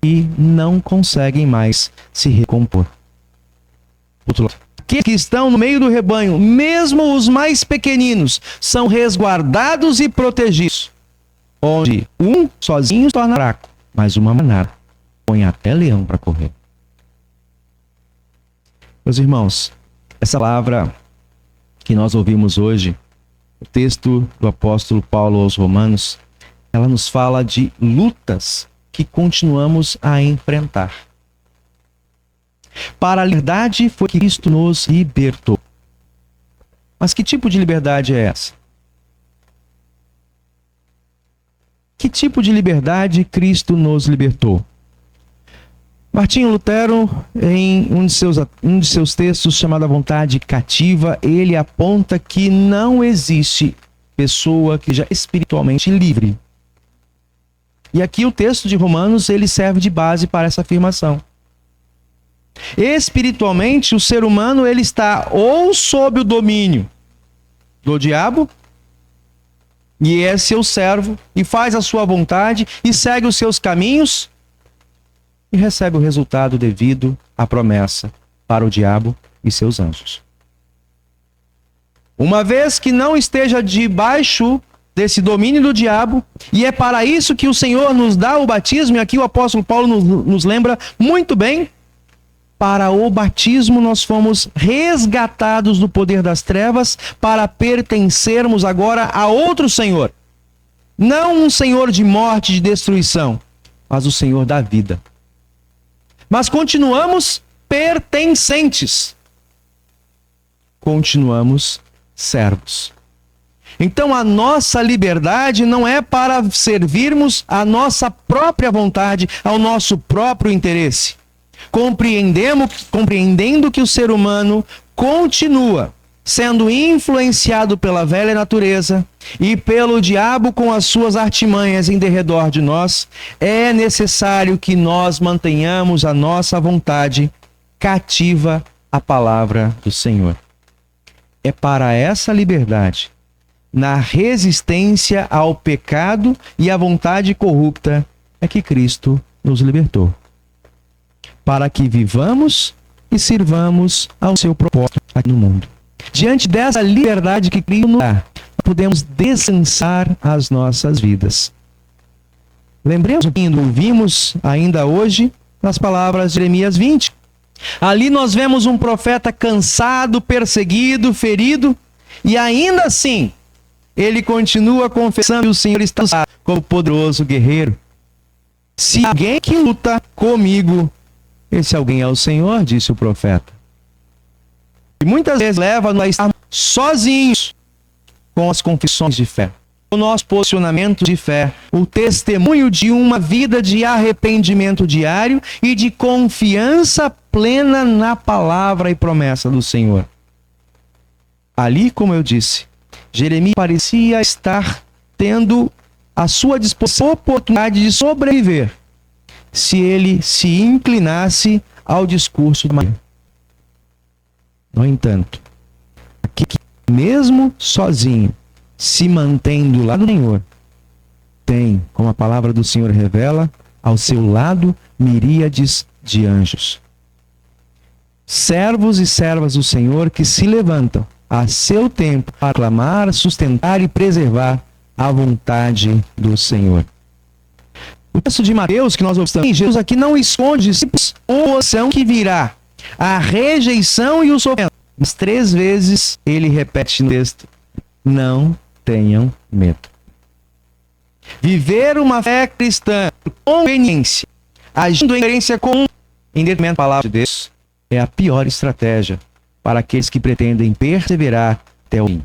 e não conseguem mais se recompor. Outro lado. Aqueles que estão no meio do rebanho, mesmo os mais pequeninos, são resguardados e protegidos. Onde um sozinho se torna fraco, mas uma manada põe até leão para correr. Meus irmãos, essa palavra que nós ouvimos hoje, o texto do apóstolo Paulo aos Romanos, ela nos fala de lutas que continuamos a enfrentar. Para a liberdade foi que Cristo nos libertou. Mas que tipo de liberdade é essa? Que tipo de liberdade Cristo nos libertou? Martinho Lutero, em um de seus textos chamado A Vontade Cativa, ele aponta que não existe pessoa que já é espiritualmente livre. E aqui o texto de Romanos, ele serve de base para essa afirmação. Espiritualmente, o ser humano ele está ou sob o domínio do diabo, e é seu servo, e faz a sua vontade, e segue os seus caminhos, e recebe o resultado devido à promessa para o diabo e seus anjos. Uma vez que não esteja debaixo desse domínio do diabo, e é para isso que o Senhor nos dá o batismo, e aqui o apóstolo Paulo nos lembra muito bem. Para o batismo nós fomos resgatados do poder das trevas para pertencermos agora a outro Senhor. Não um Senhor de morte e de destruição, mas o Senhor da vida. Mas continuamos pertencentes. Continuamos servos. Então a nossa liberdade não é para servirmos a nossa própria vontade, ao nosso próprio interesse. Compreendendo que o ser humano continua sendo influenciado pela velha natureza e pelo diabo com as suas artimanhas em derredor de nós, é necessário que nós mantenhamos a nossa vontade cativa à palavra do Senhor. É para essa liberdade, na resistência ao pecado e à vontade corrupta, é que Cristo nos libertou. Para que vivamos e sirvamos ao seu propósito aqui no mundo. Diante dessa liberdade que Cristo nos dá, podemos descansar as nossas vidas. Lembremos o que ouvimos ainda hoje nas palavras de Jeremias 20. Ali nós vemos um profeta cansado, perseguido, ferido, e ainda assim, ele continua confessando que o Senhor está como poderoso guerreiro. Se alguém que luta comigo, esse alguém é o Senhor, disse o profeta. E muitas vezes leva-nos a estar sozinhos com as confissões de fé. O nosso posicionamento de fé, o testemunho de uma vida de arrependimento diário e de confiança plena na palavra e promessa do Senhor. Ali, como eu disse, Jeremias parecia estar tendo à sua disposição a oportunidade de sobreviver se ele se inclinasse ao discurso de Maria. No entanto, aqui, mesmo sozinho, se mantém do lado do Senhor, tem, como a palavra do Senhor revela, ao seu lado miríades de anjos. Servos e servas do Senhor que se levantam a seu tempo para clamar, sustentar e preservar a vontade do Senhor. O texto de Mateus que nós observamos, Jesus aqui não esconde a oposição que virá, a rejeição e o sofrimento. Mas 3 vezes ele repete no texto: não tenham medo. Viver uma fé cristã por conveniência, agindo em coerência comum, em detrimento da palavra de Deus, é a pior estratégia para aqueles que pretendem perseverar até o fim.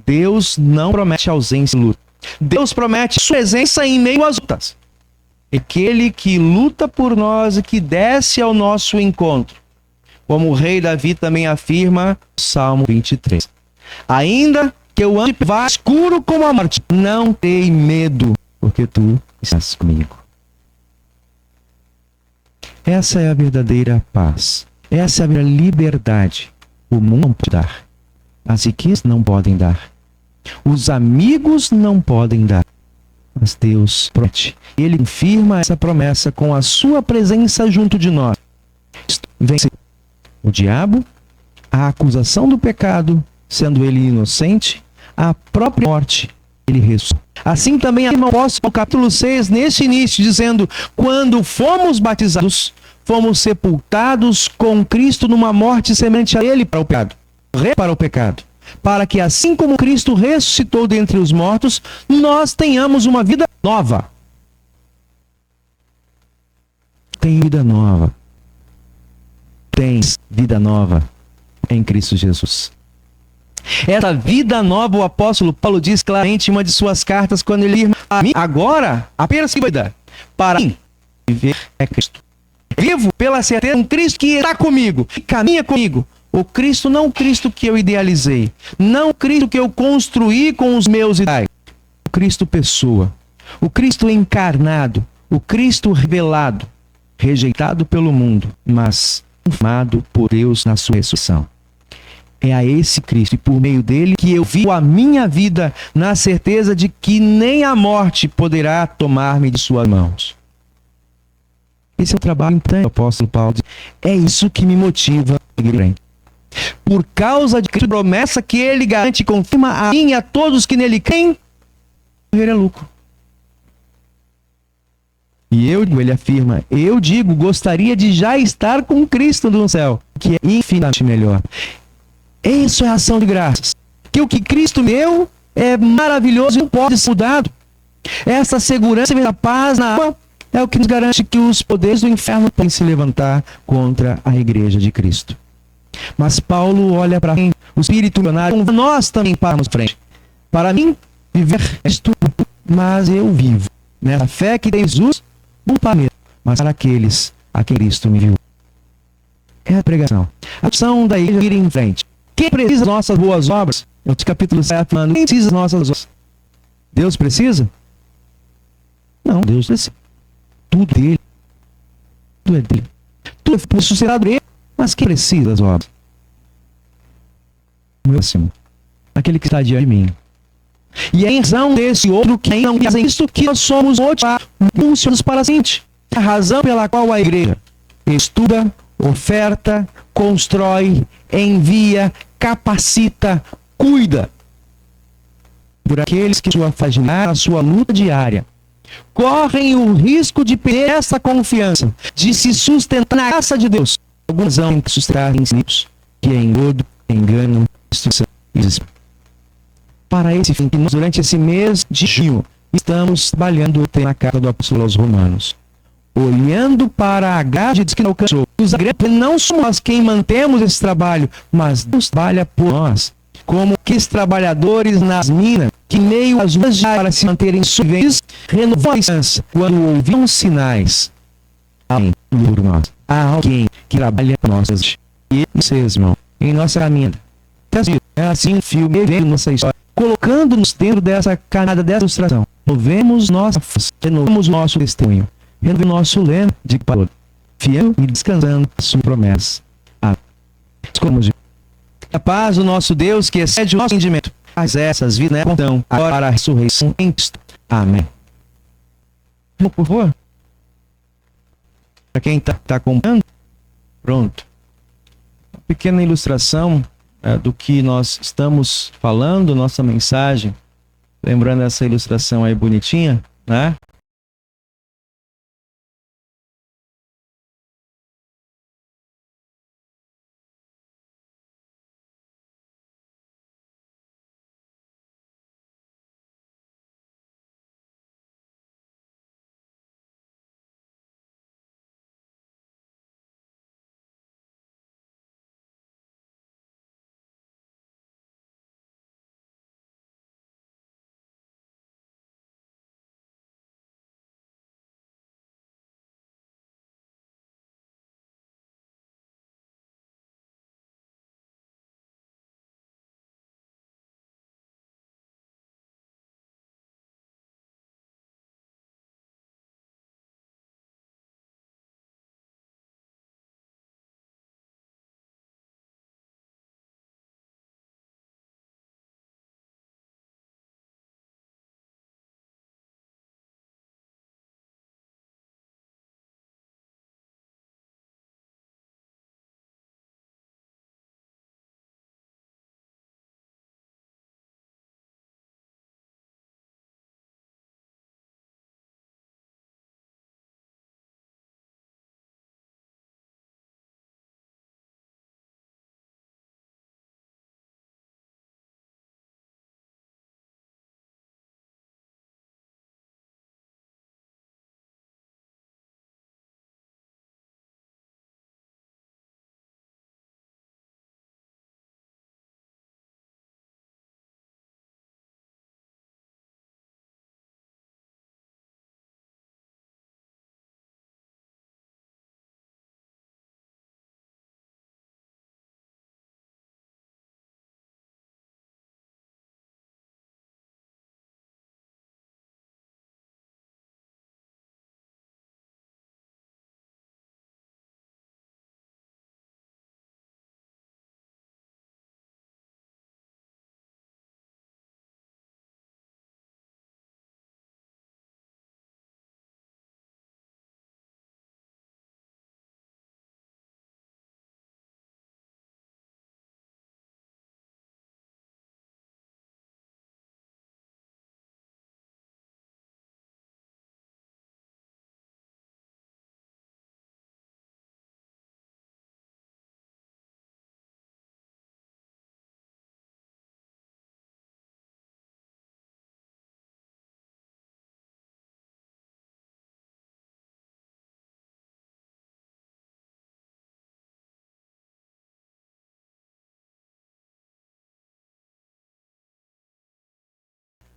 Deus não promete ausência em luta. Deus promete sua presença em meio às lutas. Aquele que luta por nós e que desce ao nosso encontro. Como o rei Davi também afirma no Salmo 23. Ainda que eu ande vá escuro como a morte, não tenha medo, porque tu estás comigo. Essa é a verdadeira paz. Essa é a verdadeira liberdade. O mundo não pode dar. As riquezas não podem dar. Os amigos não podem dar. Mas Deus promete. Ele confirma essa promessa com a sua presença junto de nós. Vence o diabo, a acusação do pecado, sendo ele inocente, a própria morte, ele ressuscitou. Assim também afirma o apóstolo no capítulo 6, neste início, dizendo: quando fomos batizados, fomos sepultados com Cristo numa morte semelhante a ele para o pecado, para que assim como Cristo ressuscitou dentre os mortos, nós tenhamos uma vida nova. Tem vida nova. Tens vida nova em Cristo Jesus. Essa vida nova, o apóstolo Paulo diz claramente em uma de suas cartas, quando ele diz: a mim agora apenas vida, para mim viver é Cristo. Vivo pela certeza de um Cristo que está comigo, que caminha comigo. O Cristo, não o Cristo que eu idealizei, não o Cristo que eu construí com os meus ideais. O Cristo pessoa, o Cristo encarnado, o Cristo revelado, rejeitado pelo mundo, mas confirmado por Deus na sua ressurreição. É a esse Cristo, e por meio dele, que eu vivo a minha vida na certeza de que nem a morte poderá tomar-me de suas mãos. Esse é o trabalho importante do apóstolo Paulo. É isso que me motiva a seguir em frente. Por causa de Cristo, promessa que ele garante e confirma a mim e a todos que nele creem, morrer é lucro. E ele afirma: eu digo, gostaria de já estar com Cristo no céu, que é infinitamente melhor. Isso é ação de graças. Que o que Cristo me deu é maravilhoso e não pode ser mudado. Essa segurança e a paz na alma é o que nos garante que os poderes do inferno podem se levantar contra a igreja de Cristo. Mas Paulo olha para frente, o Espírito missionário, nós também paramos frente. Para mim, viver é tudo, mas eu vivo nessa fé que tem Jesus, não para mim, mas para aqueles a quem Cristo me enviou. É a pregação. A ação da igreja ir em frente. Quem precisa das nossas boas obras? No capítulo 7, falando: quem precisa das nossas obras? Deus precisa? Não, Deus precisa. Tudo dele. Tudo é dele. Tudo é suscitado dele. Mas quem precisa das obras? próximo, aquele que está diante de mim. E é em razão desse outro que não fazem isso que nós somos motivados para a seguinte: a razão pela qual a igreja estuda, oferta, constrói, envia, capacita, cuida por aqueles que sua faginar a sua luta diária correm o risco de perder essa confiança, de se sustentar na graça de Deus. Alguns vão sustentar ensinos que é engodo, engano, destruição e desespero. Para esse fim, nós, durante esse mês de junho, estamos trabalhando na carta do apóstolo aos Romanos, olhando para a graça de Deus que nos alcançou. Não somos nós quem mantemos esse trabalho, mas Deus trabalha por nós, como aqueles trabalhadores nas minas, que meio às lutas para se manterem solventes, renovam a esperança quando ouviam sinais. Amém. Por nós. Há alguém que trabalha por nós. E vocês, irmão, em nossa caminhada. É assim um filme vendo nossa história, colocando-nos dentro dessa caminhada, dessa ilustração. Renovemos nossa força, renovemos nosso testemunho, renovemos nosso lema de valor, fiel e descansando a sua promessa. Amém. A paz do nosso Deus, que excede o nosso entendimento, as essas vidas, né, então, agora para a ressurreição em Cristo. Amém. Por favor. Para quem está acompanhando, pronto. Uma pequena ilustração do que nós estamos falando, nossa mensagem. Lembrando essa ilustração aí bonitinha, né?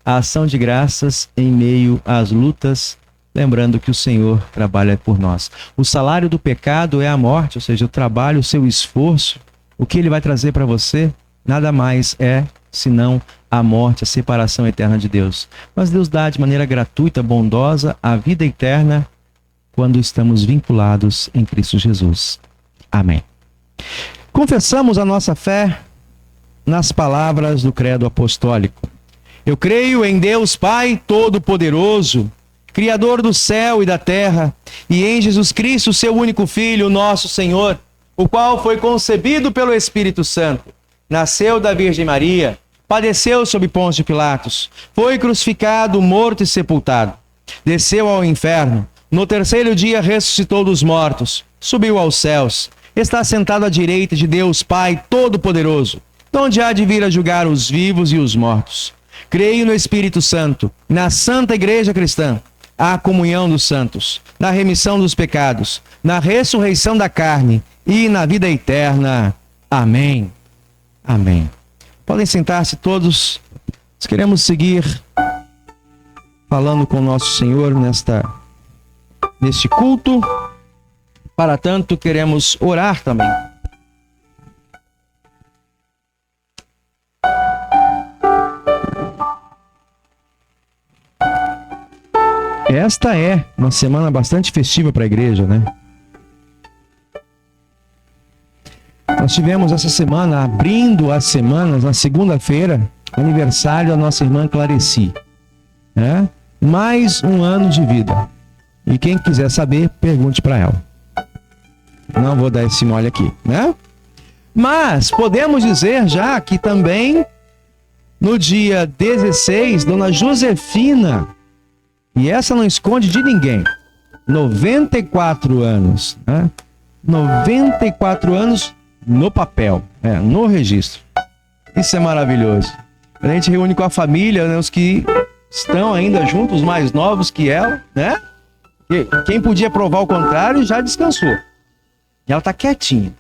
A ação de graças em meio às lutas, lembrando que o Senhor trabalha por nós. O salário do pecado é a morte, ou seja, o trabalho, o seu esforço, o que ele vai trazer para você, nada mais é senão a morte, a separação eterna de Deus. Mas Deus dá de maneira gratuita, bondosa, a vida eterna quando estamos vinculados em Cristo Jesus. Amém. Confessamos a nossa fé nas palavras do credo apostólico. Eu creio em Deus Pai Todo-Poderoso, Criador do céu e da terra, e em Jesus Cristo, seu único Filho, nosso Senhor, o qual foi concebido pelo Espírito Santo, nasceu da Virgem Maria, padeceu sob Pôncio Pilatos, foi crucificado, morto e sepultado, desceu ao inferno, no terceiro dia ressuscitou dos mortos, subiu aos céus, está sentado à direita de Deus Pai Todo-Poderoso, donde há de vir a julgar os vivos e os mortos. Creio no Espírito Santo, na Santa Igreja Cristã, a comunhão dos santos, na remissão dos pecados, na ressurreição da carne e na vida eterna. Amém. Amém. Podem sentar-se todos. Nós queremos seguir falando com o nosso Senhor neste culto. Para tanto, queremos orar também. Esta é uma semana bastante festiva para a igreja, né? Nós tivemos essa semana, abrindo as semanas, na segunda-feira, aniversário da nossa irmã Clareci, né? Mais um ano de vida. E quem quiser saber, pergunte para ela. Não vou dar esse mole aqui, né? Mas podemos dizer já que também no dia 16, Dona Josefina, e essa não esconde de ninguém, 94 anos, né? 94 anos no papel, no registro. Isso é maravilhoso. A gente reúne com a família, né, os que estão ainda juntos, os mais novos que ela, né? E quem podia provar o contrário já descansou. E ela tá quietinha.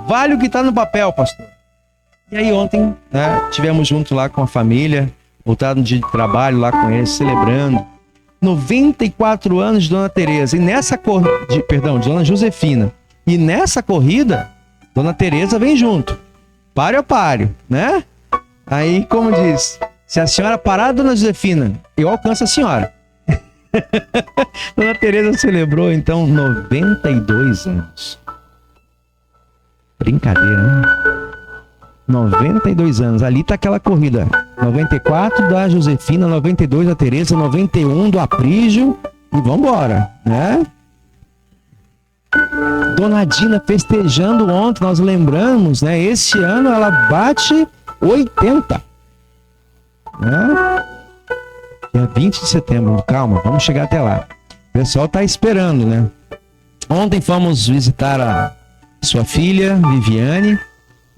Vale o que tá no papel, pastor. E aí ontem, né, tivemos junto lá com a família, voltado no dia de trabalho lá com eles, celebrando 94 anos de Dona Teresa. E nessa de Dona Josefina. E nessa corrida, Dona Teresa vem junto. Páreo a páreo, né? Aí, como diz, se a senhora parar, Dona Josefina, eu alcanço a senhora. Dona Teresa celebrou, então, 92 anos. Brincadeira, né? 92 anos. Ali tá aquela corrida. 94 da Josefina, 92 da Teresa, 91 do Aprígio. E vambora, né? Dona Dina festejando ontem, nós lembramos, né? Esse ano ela bate 80. Né? Dia 20 de setembro. Calma, vamos chegar até lá. O pessoal tá esperando, né? Ontem fomos visitar a sua filha, Viviane,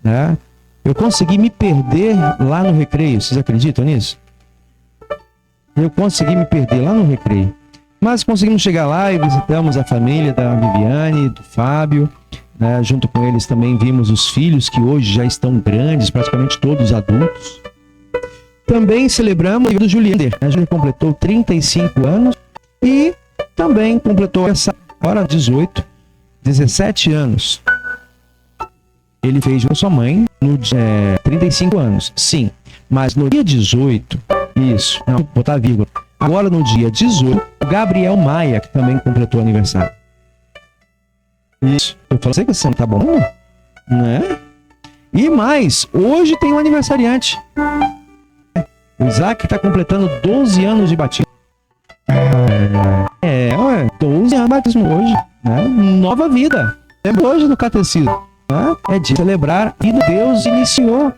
né? Eu consegui me perder lá no recreio. Vocês acreditam nisso? Eu consegui me perder lá no recreio. Mas conseguimos chegar lá e visitamos a família da Viviane, do Fábio, né? Junto com eles também vimos os filhos que hoje já estão grandes, praticamente todos adultos. Também celebramos o do Juliander. A Juliander completou 35 anos e também completou essa hora 17 anos. Ele fez com sua mãe no dia 35 anos, sim. Mas no dia 18, isso, não, vou botar vírgula. Agora no dia 18, o Gabriel Maia, que também completou o aniversário. Isso. Eu falei que você não tá bom, né? E mais, hoje tem um aniversariante. O Isaac está completando 12 anos de batismo. 12 anos de batismo hoje, né? Nova vida. Lembra hoje do catecismo, né? É de celebrar a vida que Deus iniciou,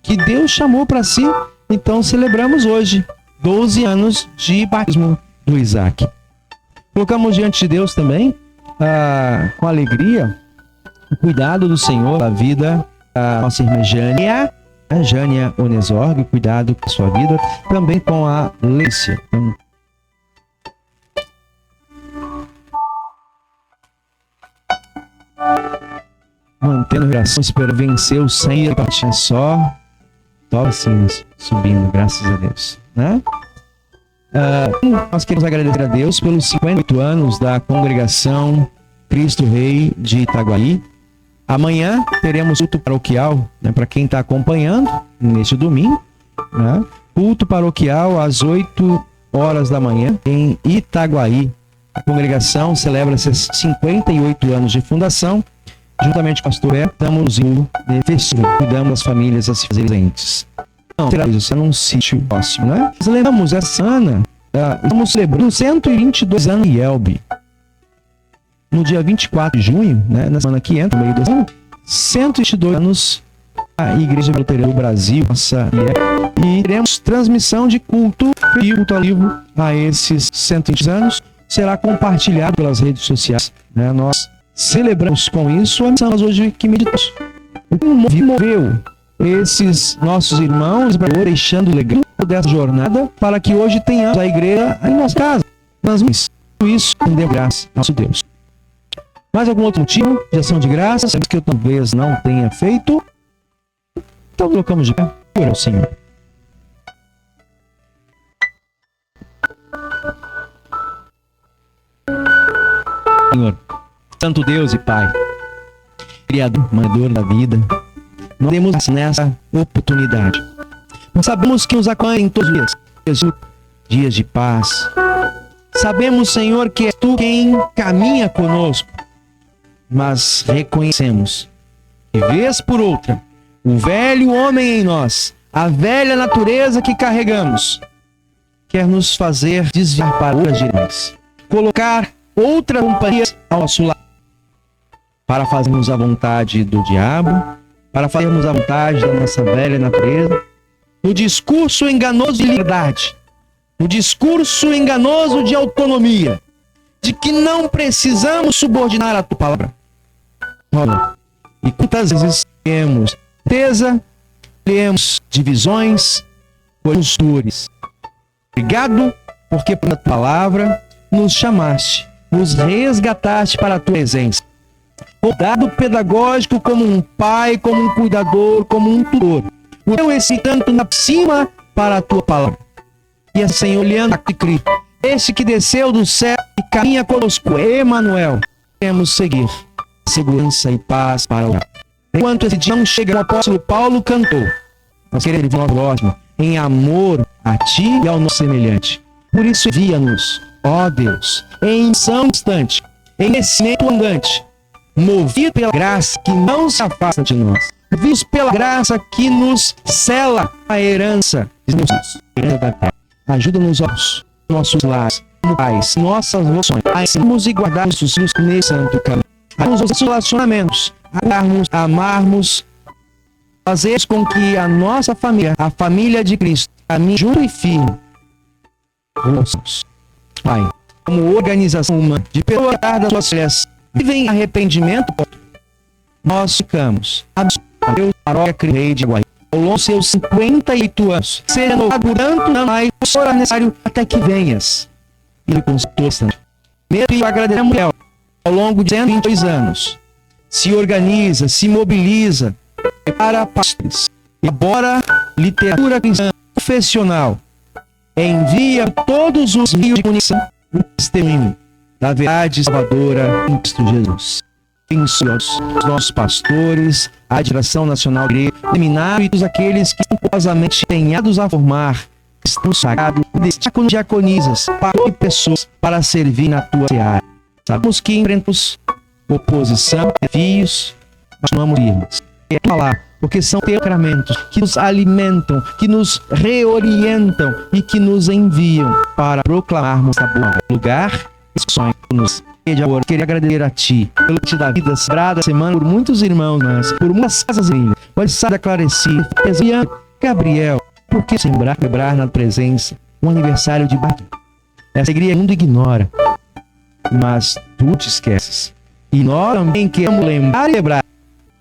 que Deus chamou para si. Então celebramos hoje 12 anos de batismo do Isaac. Colocamos diante de Deus também, com alegria, o cuidado do Senhor da vida da nossa irmã Jânia, a Jânia Onesorg, cuidado com a sua vida, também com a Lência. Mantendo relação, esperando vencer o sangue, tinha só assim, subindo, graças a Deus, né? Nós queremos agradecer a Deus pelos 58 anos da congregação Cristo Rei de Itaguaí. Amanhã teremos culto paroquial, né, para quem está acompanhando neste domingo, né? Culto paroquial às 8 horas da manhã em Itaguaí. A congregação celebra seus 58 anos de fundação juntamente com o pastor Beto, estamos indo de festival, cuidamos das famílias assim presentes. Não, será isso é num sítio próximo, né? Nós lembramos essa semana, estamos celebrando 122 anos de Elbe. No dia 24 de junho, né, na semana que entra, no meio do ano, 122 anos a Igreja Luterana do Brasil, nossa e teremos transmissão de culto ao vivo a esses 120 anos. Será compartilhado pelas redes sociais, né? Nós celebramos com isso a missão hoje que meditamos. O que moveu esses nossos irmãos deixando o legado dessa jornada para que hoje tenhamos a igreja em nossa casa. Nós isso deu graça ao nosso Deus. Mais algum outro motivo de ação de graças que eu talvez não tenha feito? Então colocamos de pé. Ora ao Senhor. Senhor, Santo Deus e Pai, Criador, Mandador da vida, nós temos nessa oportunidade. Nós sabemos que nos acompanha em todos os dias, dias de paz. Sabemos, Senhor, que és Tu quem caminha conosco, mas reconhecemos que, vez por outra, o velho homem em nós, a velha natureza que carregamos, quer nos fazer desviar para outras direções, colocar outras companhias ao nosso lado, para fazermos a vontade do diabo, para fazermos a vontade da nossa velha natureza, no discurso enganoso de liberdade, no discurso enganoso de autonomia, de que não precisamos subordinar a Tua palavra. Olha, e quantas vezes temos certeza, temos divisões, posturas. Obrigado, porque por Tua palavra nos chamaste, nos resgataste para a Tua presença. O dado pedagógico como um pai, como um cuidador, como um tutor. O teu esse tanto na cima para a Tua palavra. E assim, olhando a Cristo, este que desceu do céu e caminha conosco, Emanuel, queremos seguir segurança e paz para o enquanto esse dia não chega, o apóstolo Paulo cantou. Nós queremos viver o próximo em amor a Ti e ao nosso semelhante. Por isso envia-nos, ó Deus, em missão instante, em conhecimento andante, movido pela graça que não se afasta de nós, movidos pela graça que nos sela a herança da terra. Ajuda-nos, ó nossos lares, pais, nossas emoções, a ensinarmos e guardarmos os filhos nesse santo caminho. A nossos relacionamentos, a amarmos, fazer com que a nossa família, a família de Cristo, caminhe junto e firme. Pai, como organização humana, de pessoas das suas filhas, vivem arrependimento, nós ficamos, a Deus, paróquia Rei de Guaí, ao longo dos seus 58 anos, seja renovado por tanto, não mais, for necessário, até que venhas. E com todos, mesmo que agradecemos ao longo de 122 anos, se organiza, se mobiliza, prepara pastores, elabora literatura cristã profissional, envia todos os meios de comunicação o testemunho da verdade salvadora em Cristo Jesus. Abençoe os nossos pastores, a Direção Nacional da Igreja, seminário e todos aqueles que estão posamente empenhados a formar cristãos sagrados, diáconos e diaconisas, para pessoas para servir na Tua seara. Sabemos que enfrentamos oposição, desafios, mas não vamos irmos. É falar, porque são teus sacramentos que nos alimentam, que nos reorientam e que nos enviam para proclamarmos a boa lugar e sonhos. Queria agradecer a Ti pelo Te da vida sagrada semana por muitos irmãos, mas por muitas casas em pode estar esclarecido. Gabriel, por que celebrar na presença um aniversário de batismo? Essa alegria o mundo ignora, mas Tu te esqueces. E nós também queremos lembrar e celebrar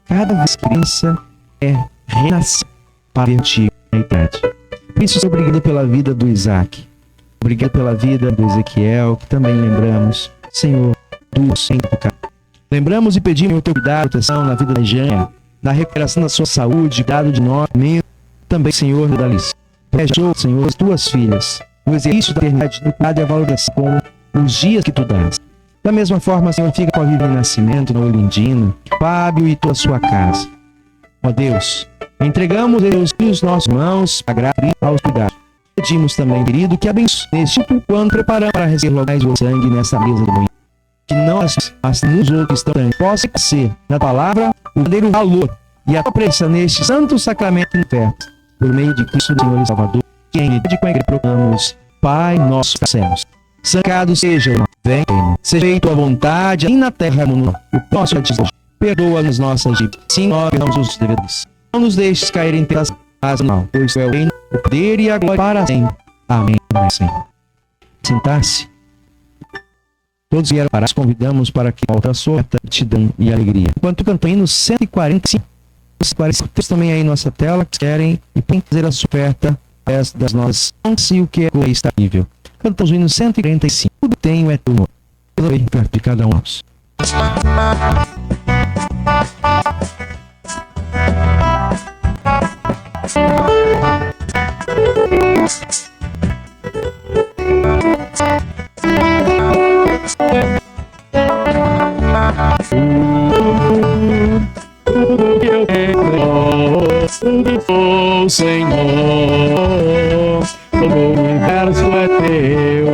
cada vez que a criança é renascer para Ti na eternidade. Por isso, obrigado pela vida do Isaac. Obrigado pela vida do Ezequiel, que também lembramos, Senhor, do Senhor. Lembramos e pedimos o Teu cuidado, proteção na vida da Jânia, na recuperação da sua saúde, cuidado de nós, também, Senhor, da Alice. Pede, Senhor, as Tuas filhas, o exercício da eternidade, no cuidado e a valoração com os dias que Tu dás. Da mesma forma, Senhor, fica com a Viviane Nascimento, na Olindina, Fábio e toda a sua casa. Ó Deus, entregamos os nossos irmãos a graça e aos cuidados. Pedimos também, querido, que abençoe neste tipo quando preparamos para receber logo o sangue nessa mesa do moinho. que nós, mas nos outros também, possa ser na palavra o verdadeiro valor e a presença neste santo sacramento inferno, por meio de Cristo, Senhor e Salvador, que em unidade com a igreja proclamamos, Pai nosso dos céus, santificado seja o nome, venha, seja feita a tua vontade, assim na terra como no céu. O nosso dia de hoje, perdoa-nos nossas dívidas, sim, nós perdoamos os devedores. Não nos deixes cair em tentação, mas não, pois tu é o reino, o poder e a glória para sempre. Amém. Sentar-se. Todos vieram para, convidamos para que volte a sua gratidão e alegria. Enquanto cantamos hino 145, temos também aí nossa tela, que querem e podem fazer a sua oferta das nossas fontes e o que é está nível. Cantamos o hino 145. Tudo tenho é teu, pelo bem perto de cada um de nós. Tudo que eu tenho, tudo sou, Senhor. Todo o universo é teu,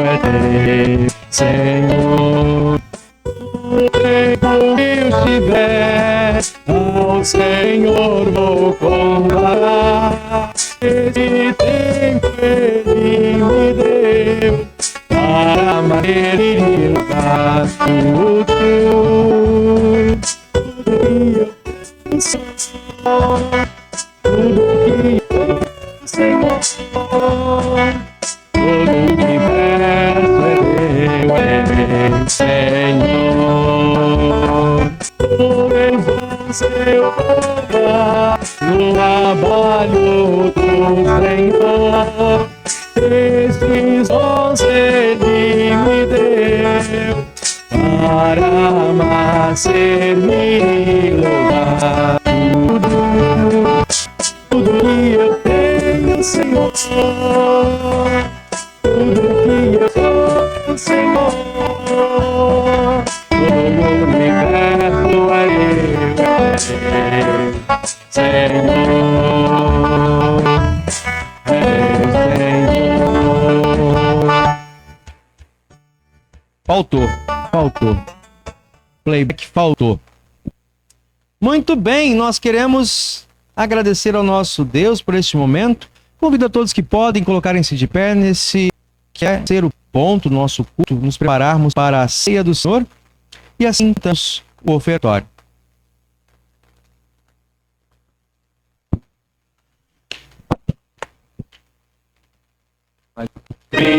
Senhor. Tudo que eu tiver, ao Senhor vou contar. Esse tempo Ele me deu para amar Ele e lutar tudo. Tudo que eu Senhor, todo o universo é teu, Senhor. Por seu lugar, no trabalho do Senhor, estes dons Ele me deu para amar, servir e louvar. Tudo que eu tenho, Senhor, tudo que eu sou, Senhor, todo o universo é teu, Senhor, Senhor. Faltou. Playback faltou. Muito bem, nós queremos agradecer ao nosso Deus por este momento. Convido a todos que podem colocarem-se de pé nesse que é ser o ponto do nosso culto, nos prepararmos para a ceia do Senhor e assim estamos o ofertório.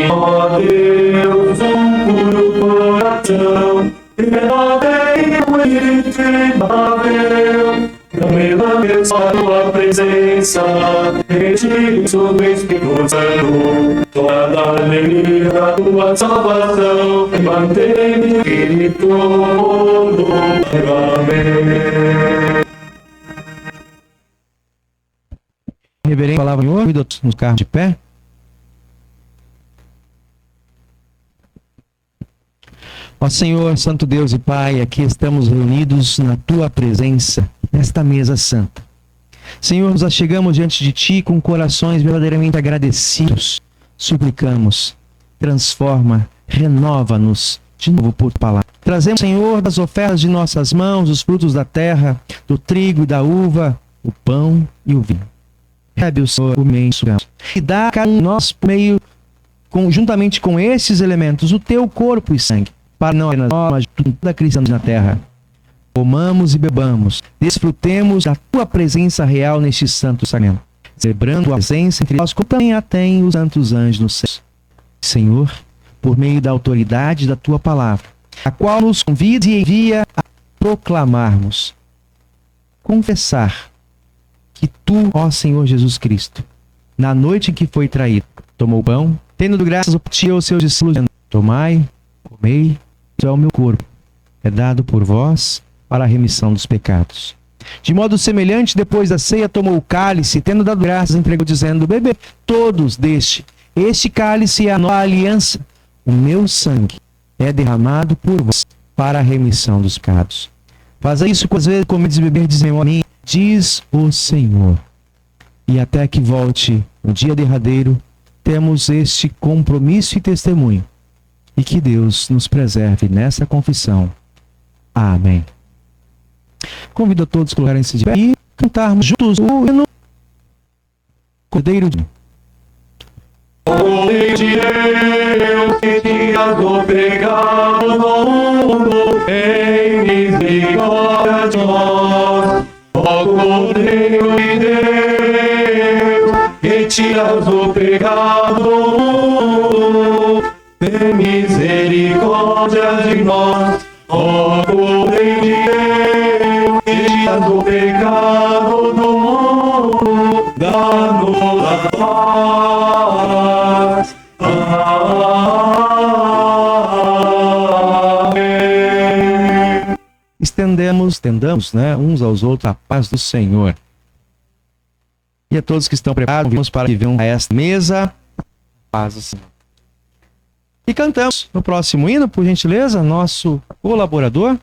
Ó Deus, puro coração, renoveio e renoveio, não me lances a tua presença, retire sobre o Espírito Santo, toda a alegria da tua salvação, mantém-me espírito todo, amém. Reverendo palavra do Senhor, convido a nos carros de pé. Ó Senhor, Santo Deus e Pai, aqui estamos reunidos na Tua presença, nesta mesa santa. Senhor, nos achegamos diante de Ti com corações verdadeiramente agradecidos. Suplicamos, transforma, renova-nos de novo por palavra. Trazemos, Senhor, das ofertas de nossas mãos, os frutos da terra, do trigo e da uva, o pão e o vinho. Recebe o Senhor o imenso e dá a cada um de nós, por meio, juntamente com esses elementos, o Teu corpo e sangue, para não apenas nós, mas toda a cristã na terra. Comamos e bebamos, desfrutemos da Tua presença real neste santo sacramento, celebrando a presença entre nós, como também a tem os santos anjos no céu. Senhor, por meio da autoridade da Tua palavra, a qual nos convida e envia a proclamarmos, confessar que Tu, ó Senhor Jesus Cristo, na noite em que foi traído, tomou o pão, tendo graças aos seus discípulos, dizendo: tomai, comei, isso é o meu corpo, é dado por vós para a remissão dos pecados. De modo semelhante, depois da ceia, tomou o cálice, tendo dado graças, entregou, dizendo: bebei todos deste. Este cálice é a nova aliança. O meu sangue é derramado por vós para a remissão dos pecados. Faça isso quantas vezes comedes e beber, dizem a mim, diz o Senhor. E até que volte o dia derradeiro, temos este compromisso e testemunho e que Deus nos preserve nessa confissão. Amém. Convido a todos a colocarem-se de pé e cantarmos juntos o hino Cordeiro de Cordeiro de Deus, que tiras do pecado do mundo, em misericórdia de nós. Ó Cordeiro de Deus, que tiras do pecado do mundo, tem misericórdia de nós. Ó Cordeiro de Deus, que tiras do pecado do mundo, dá-nos a paz. Amém. Estendamos, uns aos outros a paz do Senhor. E a todos que estão preparados, vamos para que venham a esta mesa, a paz do Senhor. E cantamos no próximo hino, por gentileza, nosso colaborador.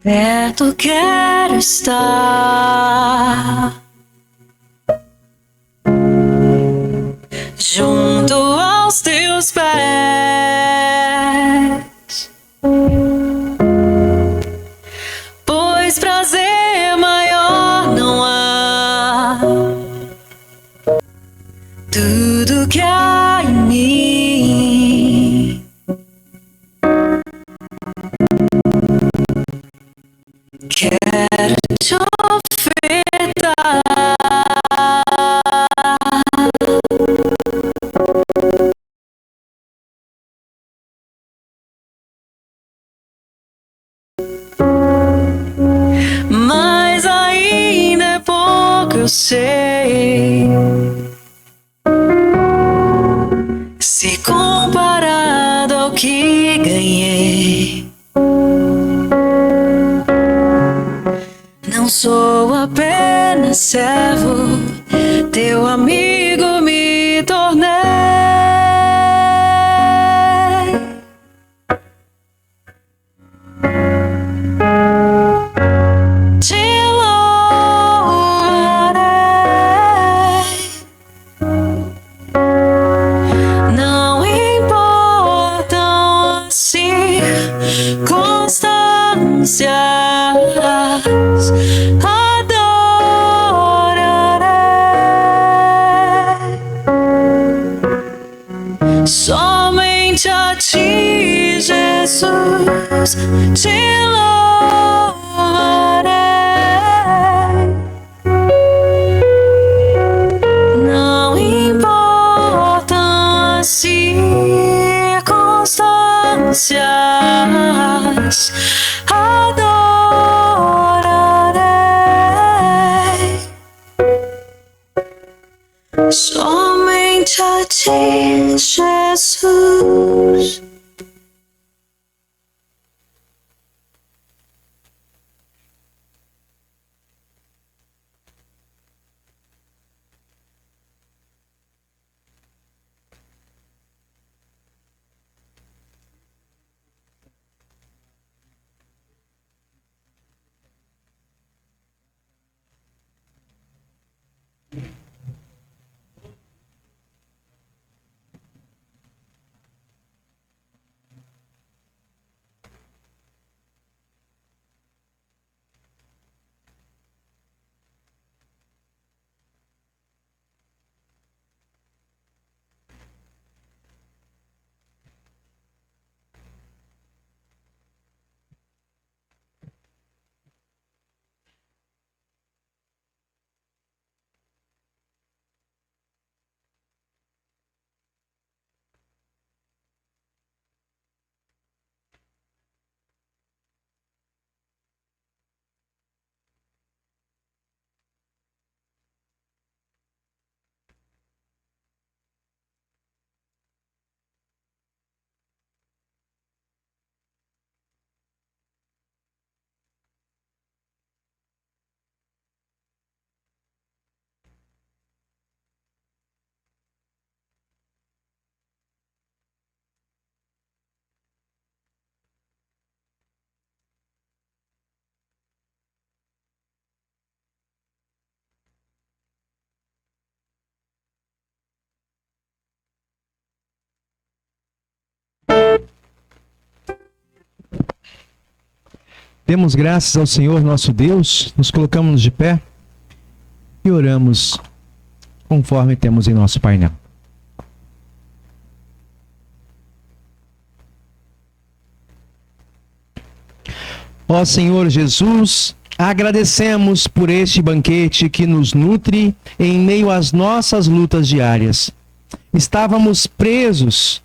perto quero estar, junto aos teus pés, pois prazer maior não há. Tudo que há em mim quero te ofertar. Mas ainda é pouco, eu sei, se comparado ao que ganhei. Não sou apenas servo, teu amigo me tornei. Te louvarei, não importam as circunstâncias, adorarei somente a ti, Jesus, te louvarei. Não importam as circunstâncias, adorarei somente a ti, Jesus. Demos graças ao Senhor nosso Deus, nos colocamos de pé e oramos conforme temos em nosso painel. Ó Senhor Jesus, agradecemos por este banquete que nos nutre em meio às nossas lutas diárias. Estávamos presos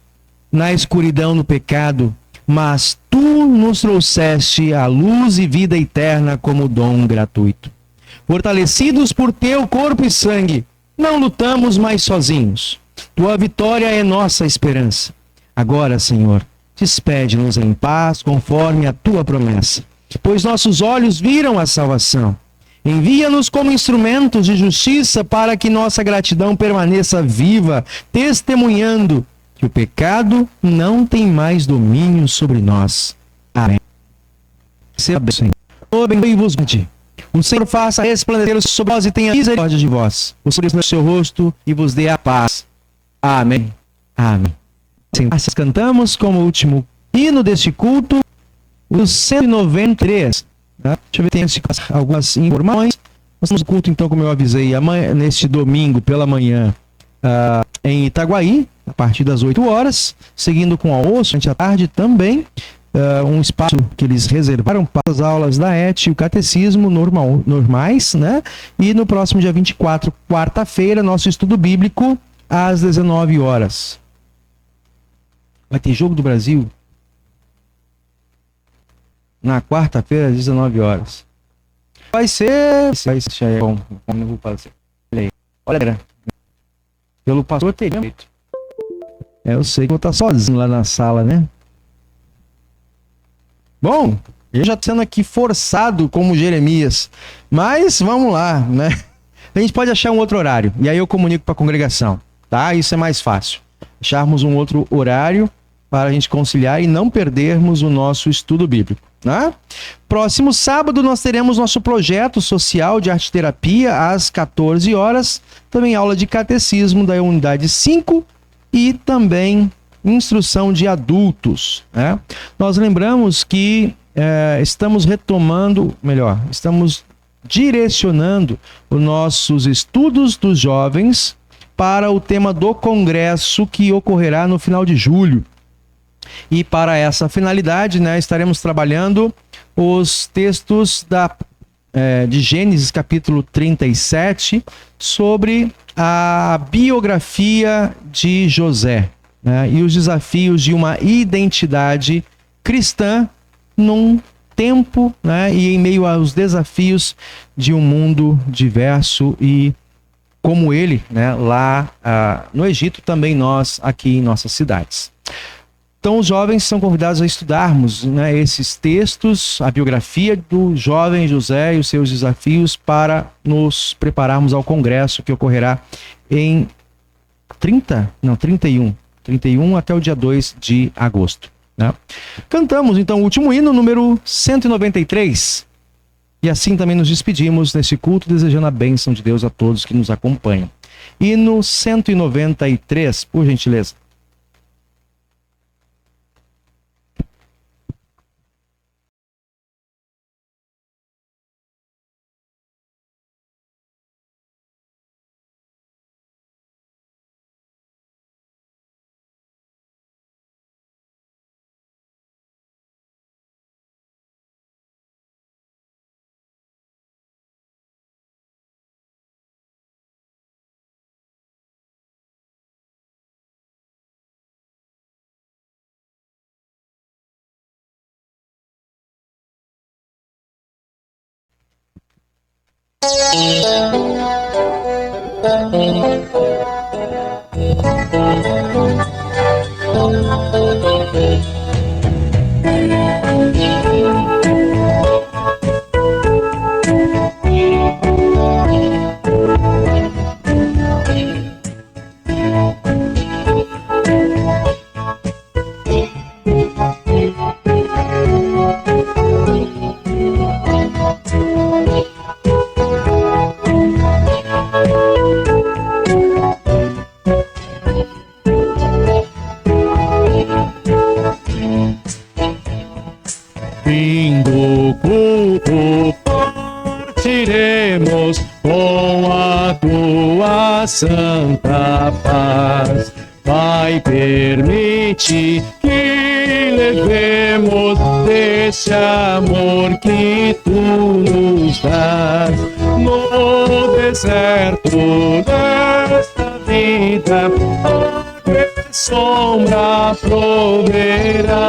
na escuridão do pecado, mas Tu nos trouxeste a luz e vida eterna como dom gratuito. Fortalecidos por Teu corpo e sangue, não lutamos mais sozinhos. Tua vitória é nossa esperança. Agora, Senhor, despede-nos em paz conforme a Tua promessa, pois nossos olhos viram a salvação. Envia-nos como instrumentos de justiça para que nossa gratidão permaneça viva, testemunhando que o pecado não tem mais domínio sobre nós. Amém. Seja bem, Senhor. abençoe e vos guarde. O Senhor faça resplandecer sobre vós e tenha misericórdia de vós. O Senhor resplandeça o seu rosto e vos dê a paz. Amém. Amém. Assim cantamos como último hino deste culto, o 193. Tá? Deixa eu ver, tem algumas informações. Nós temos o culto, então, como eu avisei, amanhã, neste domingo pela manhã, em Itaguaí, a partir das 8 horas, seguindo com o almoço, à tarde também, um espaço que eles reservaram para as aulas da ET e o catecismo normais, né? E no próximo dia 24, quarta-feira, nosso estudo bíblico, às 19 horas. Vai ter Jogo do Brasil na quarta-feira, às 19 horas. Vai ser bom, não vou fazer. Olha, pelo pastor teria feito. Eu sei que vou estar sozinho lá na sala, né? Bom, eu já tô sendo aqui forçado como Jeremias, mas vamos lá, né? A gente pode achar um outro horário, e aí eu comunico para a congregação, tá? Isso é mais fácil. Acharmos um outro horário para a gente conciliar e não perdermos o nosso estudo bíblico, né? Próximo sábado nós teremos nosso projeto social de arte-terapia às 14 horas, também aula de catecismo da unidade 5 e também instrução de adultos, né? Nós lembramos que estamos direcionando os nossos estudos dos jovens para o tema do congresso que ocorrerá no final de julho. E para essa finalidade, né, estaremos trabalhando os textos de Gênesis capítulo 37 sobre a biografia de José, né, e os desafios de uma identidade cristã num tempo, né, e em meio aos desafios de um mundo diverso e como ele, né, lá no Egito, também nós aqui em nossas cidades. Então os jovens são convidados a estudarmos, né, esses textos, a biografia do jovem José e os seus desafios para nos prepararmos ao congresso que ocorrerá em 31 até o dia 2 de agosto. Né? Cantamos então o último hino, número 193. E assim também nos despedimos nesse culto, desejando a bênção de Deus a todos que nos acompanham. Hino 193, por gentileza. Fim do culto, partiremos com a tua santa paz. Pai, permite que levemos desse amor que tu nos dás. No deserto desta vida, a sombra proverá.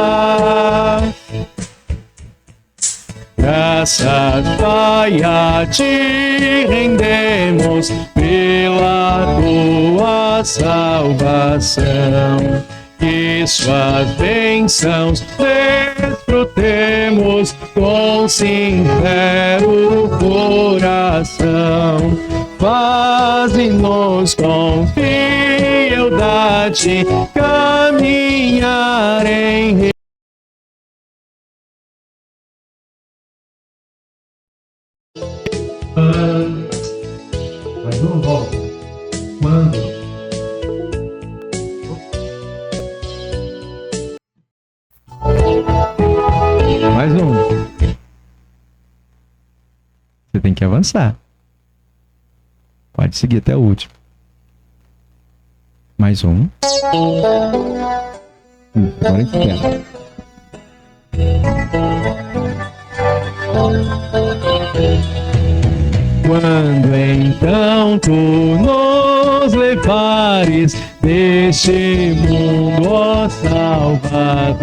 Graças, Pai, a ti rendemos pela tua salvação. Que suas bênçãos desfrutemos com sincero coração. Faze-nos com fieldade caminhar em tem que avançar. Pode seguir até o último. Mais um. Agora espera. Quando então tu nos levares deste mundo, ó Salvador.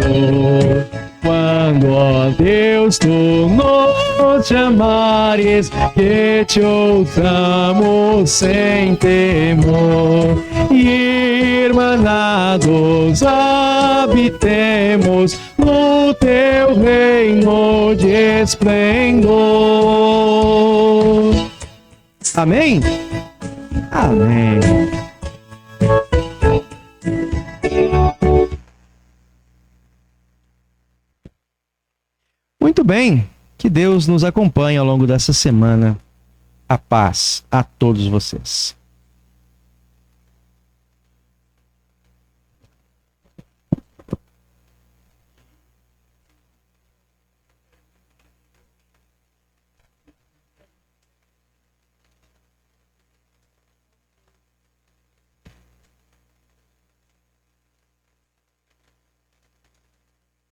Quando, ó Deus, tu nos chamares, que te ouçamos sem temor. E irmanados habitemos no teu reino de esplendor. Amém? Amém. Muito bem. Que Deus nos acompanhe ao longo dessa semana. A paz a todos vocês.